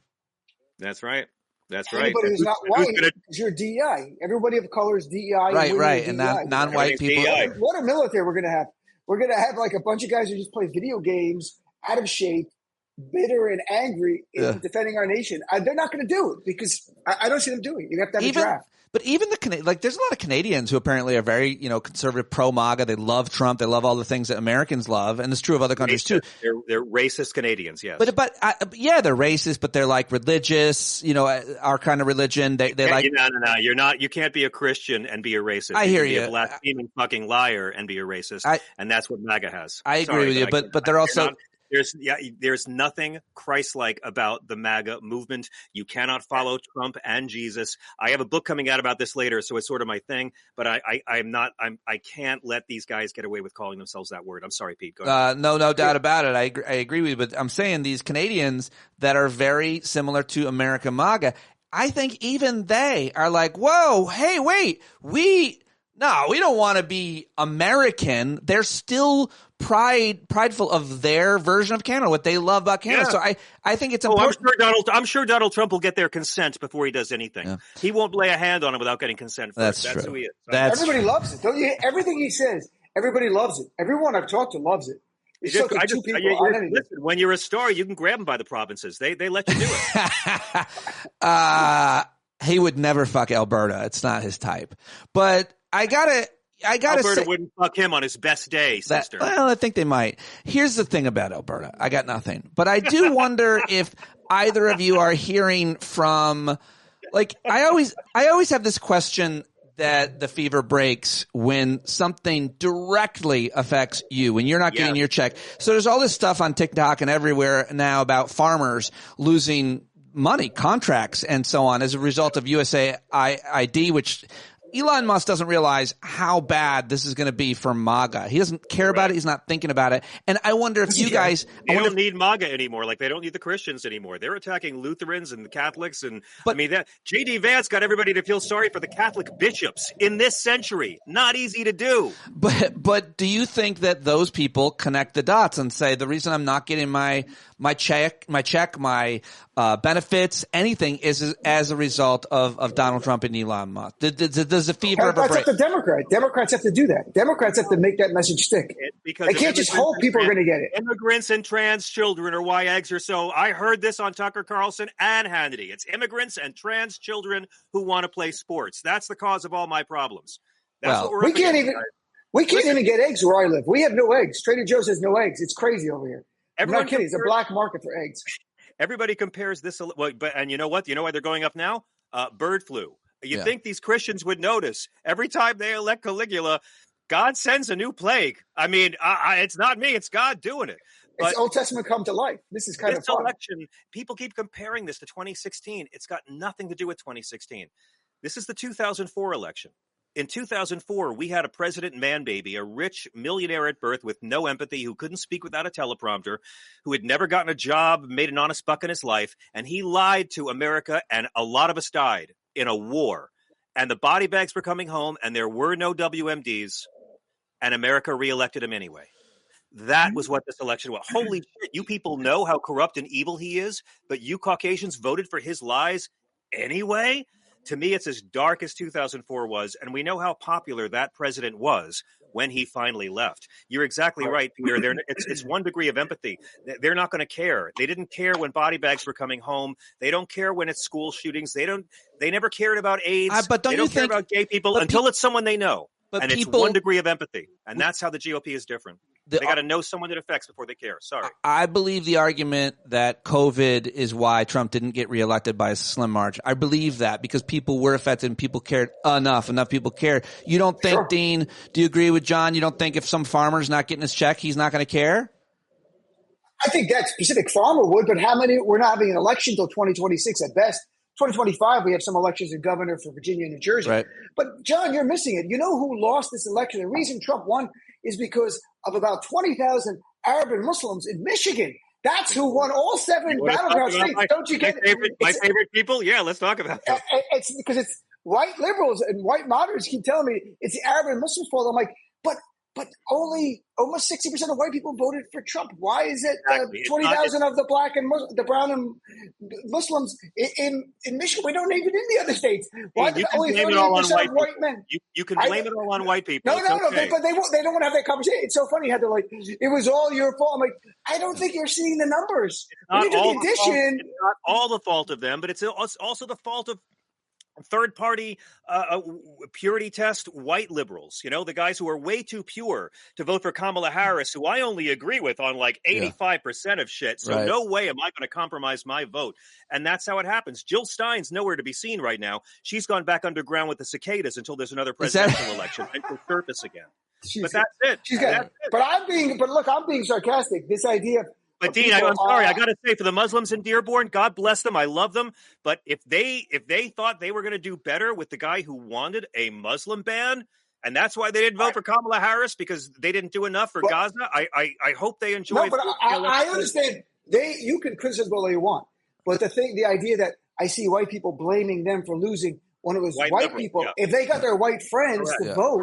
That's right. Everybody who's not white is your DEI. Everybody of color is DEI. Right. And non-white people. What a military we're going to have. We're going to have like a bunch of guys who just play video games, out of shape, bitter and angry in defending our nation. They're not going to do it because I don't see them doing it. You have to have a draft. But even there's a lot of Canadians who apparently are very, conservative, pro-MAGA. They love Trump. They love all the things that Americans love, and it's true of other countries too. They're racist Canadians, yes. But they're racist, but they're like religious. Our kind of religion. They like. No. You're not. You can't be a Christian and be a racist. I hear you. You. Be a blaspheming fucking liar and be a racist, and that's what MAGA has. I agree with you, but they're also. There's nothing Christ-like about the MAGA movement. You cannot follow Trump and Jesus. I have a book coming out about this later, so it's sort of my thing. But I can't let these guys get away with calling themselves that word. I'm sorry, Pete. Go ahead. No doubt about it. I agree with you. But I'm saying these Canadians that are very similar to American MAGA, I think even they are like, whoa, hey, wait, we don't want to be American. They're still prideful of their version of Canada, what they love about Canada. Yeah. So I think it's important. I'm sure Donald Trump will get their consent before he does anything. Yeah. He won't lay a hand on it without getting consent first. That's who he is. Everybody loves it. Don't you? Everything he says, everybody loves it. Everyone I've talked to loves it. Listen, when you're a star, you can grab them by the provinces. They let you do it. He would never fuck Alberta. It's not his type. But I gotta Alberta say, wouldn't fuck him on his best day, sister. Well, I think they might. Here's the thing about Alberta. I got nothing. But I do wonder if either of you are hearing from, like, I always have this question that the fever breaks when something directly affects you, when you're not getting your check. So there's all this stuff on TikTok and everywhere now about farmers losing money, contracts, and so on as a result of USAID, which Elon Musk doesn't realize how bad this is going to be for MAGA. He doesn't care about it. He's not thinking about it. And I wonder if you guys... They don't need MAGA anymore. Like, they don't need the Christians anymore. They're attacking Lutherans and the Catholics. And that J.D. Vance got everybody to feel sorry for the Catholic bishops in this century. Not easy to do. But do you think that those people connect the dots and say, the reason I'm not getting my check, my benefits, anything is as a result of Donald Trump and Elon Musk? Does the fever ever break? That's up to Democrats. Democrats have to do that. Democrats have to make that message stick. They can't just hope people are going to get it. Immigrants and trans children are why eggs are so. I heard this on Tucker Carlson and Hannity. It's immigrants and trans children who want to play sports. That's the cause of all my problems. That's what we can't even get eggs where I live. We have no eggs. Trader Joe's has no eggs. It's crazy over here. I'm not kidding. It's a black market for eggs. Everybody compares this, and you know what? You know why they're going up now? bird flu. You'd think these Christians would notice every time they elect Caligula, God sends a new plague. I mean, it's not me, it's God doing it. But it's Old Testament come to life. This is kind of fun. Election, people keep comparing this to 2016. It's got nothing to do with 2016. This is the 2004 election. In 2004, we had a president man-baby, a rich millionaire at birth with no empathy, who couldn't speak without a teleprompter, who had never gotten a job, made an honest buck in his life, and he lied to America, and a lot of us died in a war. And the body bags were coming home, and there were no WMDs, and America reelected him anyway. That was what this election was. Holy shit, you people know how corrupt and evil he is, but you Caucasians voted for his lies anyway? To me, it's as dark as 2004 was, and we know how popular that president was when he finally left. You're exactly right, Peter. It's 1 degree of empathy. They're not going to care. They didn't care when body bags were coming home. They don't care when it's school shootings. They never cared about AIDS. But they don't care about gay people until it's someone they know. And it's 1 degree of empathy. And that's how the GOP is different. They got to know someone that affects before they care. Sorry. I believe the argument that COVID is why Trump didn't get reelected by a slim margin. I believe that because people were affected and people cared enough people cared. You don't think, Dean, do you agree with John? You don't think if some farmer's not getting his check, he's not going to care? I think that specific farmer would, but how many? We're not having an election until 2026 at best. 2025, we have some elections in governor for Virginia and New Jersey. Right. But, John, you're missing it. You know who lost this election? The reason Trump won is because of about 20,000 Arab and Muslims in Michigan. That's who won all 7 battleground states. Don't you get it? My favorite people? Yeah, let's talk about that. It's because it's white liberals and white moderates keep telling me it's the Arab and Muslims' fault. I'm like, but only almost 60% of white people voted for Trump. Why is it 20,000 of the black and the brown and Muslims in Michigan? We don't even in the other states. Why you can only blame it all on 38% of white men? You can blame it all on white people. No, okay. but they don't want to have that conversation. It's so funny how they're like, it was all your fault. I'm like, I don't think you're seeing the numbers. It's not all the fault of them, but it's also the fault of third-party purity test white liberals, the guys who are way too pure to vote for Kamala Harris, who I only agree with on like 85% of shit. So no way am I going to compromise my vote. And that's how it happens. Jill Stein's nowhere to be seen right now. She's gone back underground with the cicadas until there's another presidential election and she'll surface again. But that's it. But look, I'm being sarcastic. This idea of But Dean, I'm sorry. I got to say, for the Muslims in Dearborn, God bless them. I love them. But if they thought they were going to do better with the guy who wanted a Muslim ban, and that's why they didn't vote for Kamala Harris because they didn't do enough for Gaza, I hope they enjoy. No, but I understand. You can criticize all you want, but the idea that I see white people blaming them for losing when it was white people, if they got their white friends to vote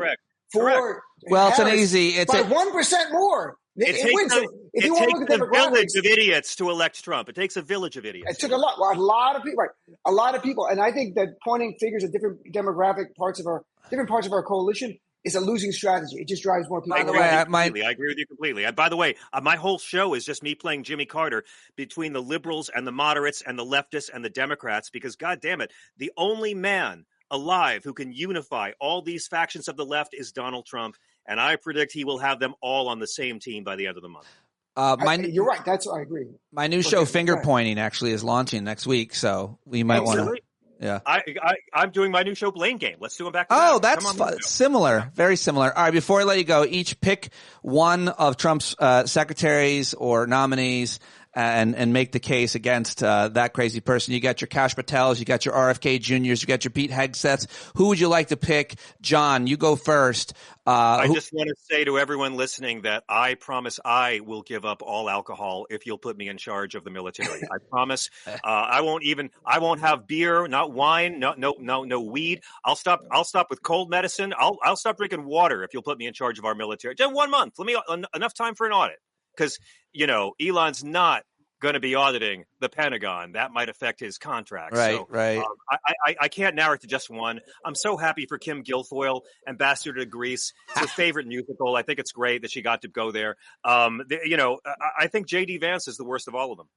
for, well, Harris, it's an easy. By 1% more. It takes a village of idiots to elect Trump. It takes a village of idiots. It took a lot of people, right? A lot of people, and I think that pointing fingers at different demographic parts of our coalition is a losing strategy. It just drives more people. I agree with you completely. By the way, my whole show is just me playing Jimmy Carter between the liberals and the moderates and the leftists and the Democrats because, God damn it, the only man alive who can unify all these factions of the left is Donald Trump. And I predict he will have them all on the same team by the end of the month. You're right. I agree. My new show, Finger Pointing, actually is launching next week, so we might want to. Yeah, I'm doing my new show, Blame Game. Let's do them back. Oh, that's similar, very similar. All right, before I let you go, each pick one of Trump's secretaries or nominees. And make the case against that crazy person. You got your Kash Patels, you got your RFK Juniors, you got your Pete Hegseths. Who would you like to pick? John, you go first. I just want to say to everyone listening that I promise I will give up all alcohol if you'll put me in charge of the military. I promise. I won't have beer, not wine, no weed. I'll stop with cold medicine. I'll stop drinking water if you'll put me in charge of our military. Just 1 month. Let me enough time for an audit. Because, Elon's not going to be auditing the Pentagon. That might affect his contract. Right. I can't narrow it to just one. I'm so happy for Kim Guilfoyle, Ambassador to Greece. It's her favorite musical. I think it's great that she got to go there. I think J.D. Vance is the worst of all of them.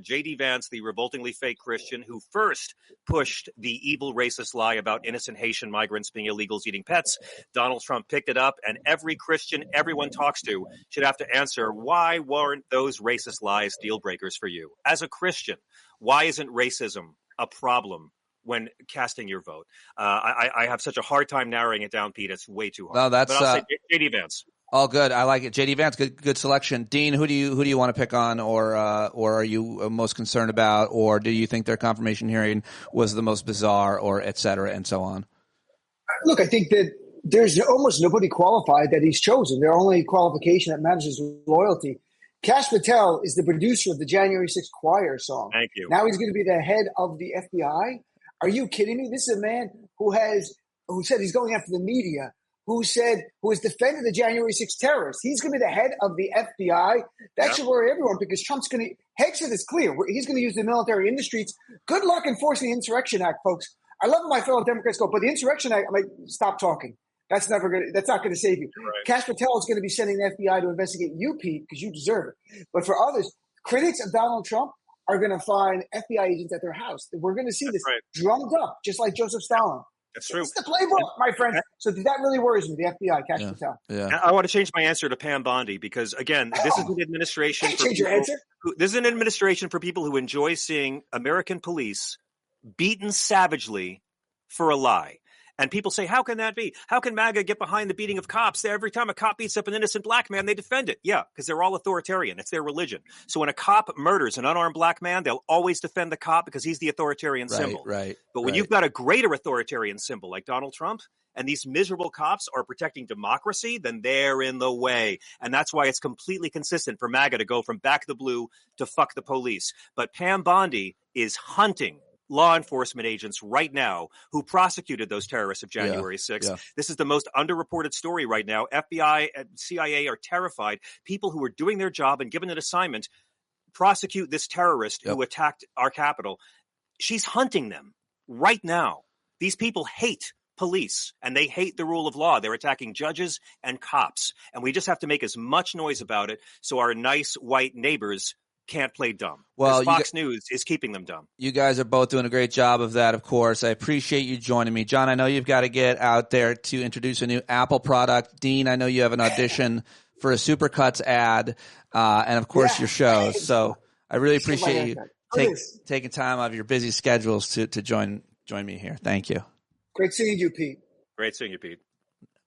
J.D. Vance, the revoltingly fake Christian who first pushed the evil racist lie about innocent Haitian migrants being illegals eating pets. Donald Trump picked it up, and every Christian everyone talks to should have to answer, why weren't those racist lies deal breakers for you? As a Christian, why isn't racism a problem when casting your vote. I have such a hard time narrowing it down, Pete. It's way too hard. No, that's but I'll say J.D. Vance. All good. I like it. J.D. Vance, good selection. Dean, who do you want to pick on, or are you most concerned about, or do you think their confirmation hearing was the most bizarre, or et cetera, and so on? Look, I think that there's almost nobody qualified that he's chosen. Their only qualification that matters is loyalty. Kash Patel is the producer of the January 6th choir song. Thank you. Now he's going to be the head of the FBI. Are you kidding me? This is a man who said he's going after the media, who has defended the January 6th terrorists. He's going to be the head of the FBI. That should worry everyone, because Trump's going to – Haig said it's clear. He's going to use the military in the streets. Good luck enforcing the Insurrection Act, folks. I love when my fellow Democrats go, but the Insurrection Act – I'm like, stop talking. That's not going to save you. Right. Kash Patel is going to be sending the FBI to investigate you, Pete, because you deserve it. But for others, critics of Donald Trump are going to find FBI agents at their house. We're going to see this drummed up, just like Joseph Stalin. That's true. It's the playbook, my friend. So that really worries me, the FBI, Kash Patel. Yeah. I want to change my answer to Pam Bondi, because, again, this is an administration. This is an administration for people who enjoy seeing American police beaten savagely for a lie. And people say, how can that be? How can MAGA get behind the beating of cops? Every time a cop beats up an innocent black man, they defend it. Yeah, because they're all authoritarian. It's their religion. So when a cop murders an unarmed black man, they'll always defend the cop because he's the authoritarian symbol. Right. But when you've got a greater authoritarian symbol like Donald Trump, and these miserable cops are protecting democracy, then they're in the way. And that's why it's completely consistent for MAGA to go from back the blue to fuck the police. But Pam Bondi is hunting law enforcement agents right now who prosecuted those terrorists of January 6th. Yeah. This is the most underreported story right now. FBI and CIA are terrified. People who are doing their job and given an assignment prosecute this terrorist who attacked our Capitol. She's hunting them right now. These people hate police and they hate the rule of law. They're attacking judges and cops. And we just have to make as much noise about it so our nice white neighbors can't play dumb. Well, Fox News is keeping them dumb. You guys are both doing a great job of that, of course. I appreciate you joining me. John, I know you've got to get out there to introduce a new Apple product. Dean, I know you have an audition for a Supercuts ad, and, of course, your show. So I really appreciate you taking time out of your busy schedules to join me here. Thank you. Great seeing you, Pete. Great seeing you, Pete.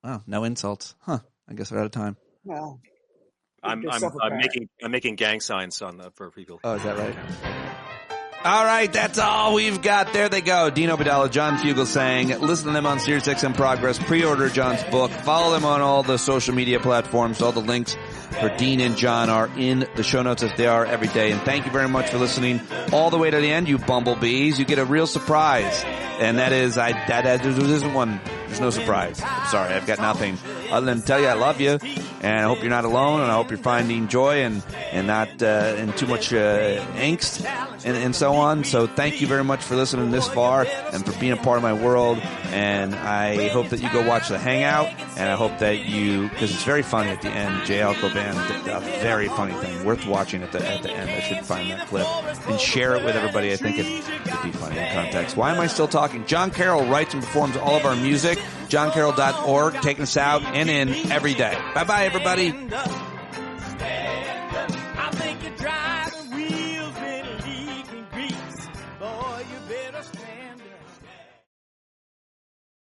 Wow, no insults. Huh. I guess we're out of time. Well, I'm making gang signs for people. Oh, is that right? All right, that's all we've got. There they go. Dean Obeidallah, John Fugelsang. Listen to them on SiriusXM Progress. Pre-order John's book. Follow them on all the social media platforms. All the links for Dean and John are in the show notes, as they are every day. And thank you very much for listening all the way to the end, you bumblebees. You get a real surprise. And that is, there isn't one. There's no surprise. I'm sorry, I've got nothing other than tell you I love you, and I hope you're not alone, and I hope you're finding joy and not in too much angst and so on. So thank you very much for listening this far and for being a part of my world. And I hope that you go watch The Hangout, and I hope that because it's very funny at the end. JL Coban did a very funny thing, worth watching at the end. I should find that clip and share it with everybody. I think it could be funny in context. Why am I still talking? John Carroll writes and performs all of our music. JohnCarroll.org, taking us out and in every day. Bye-bye, everybody.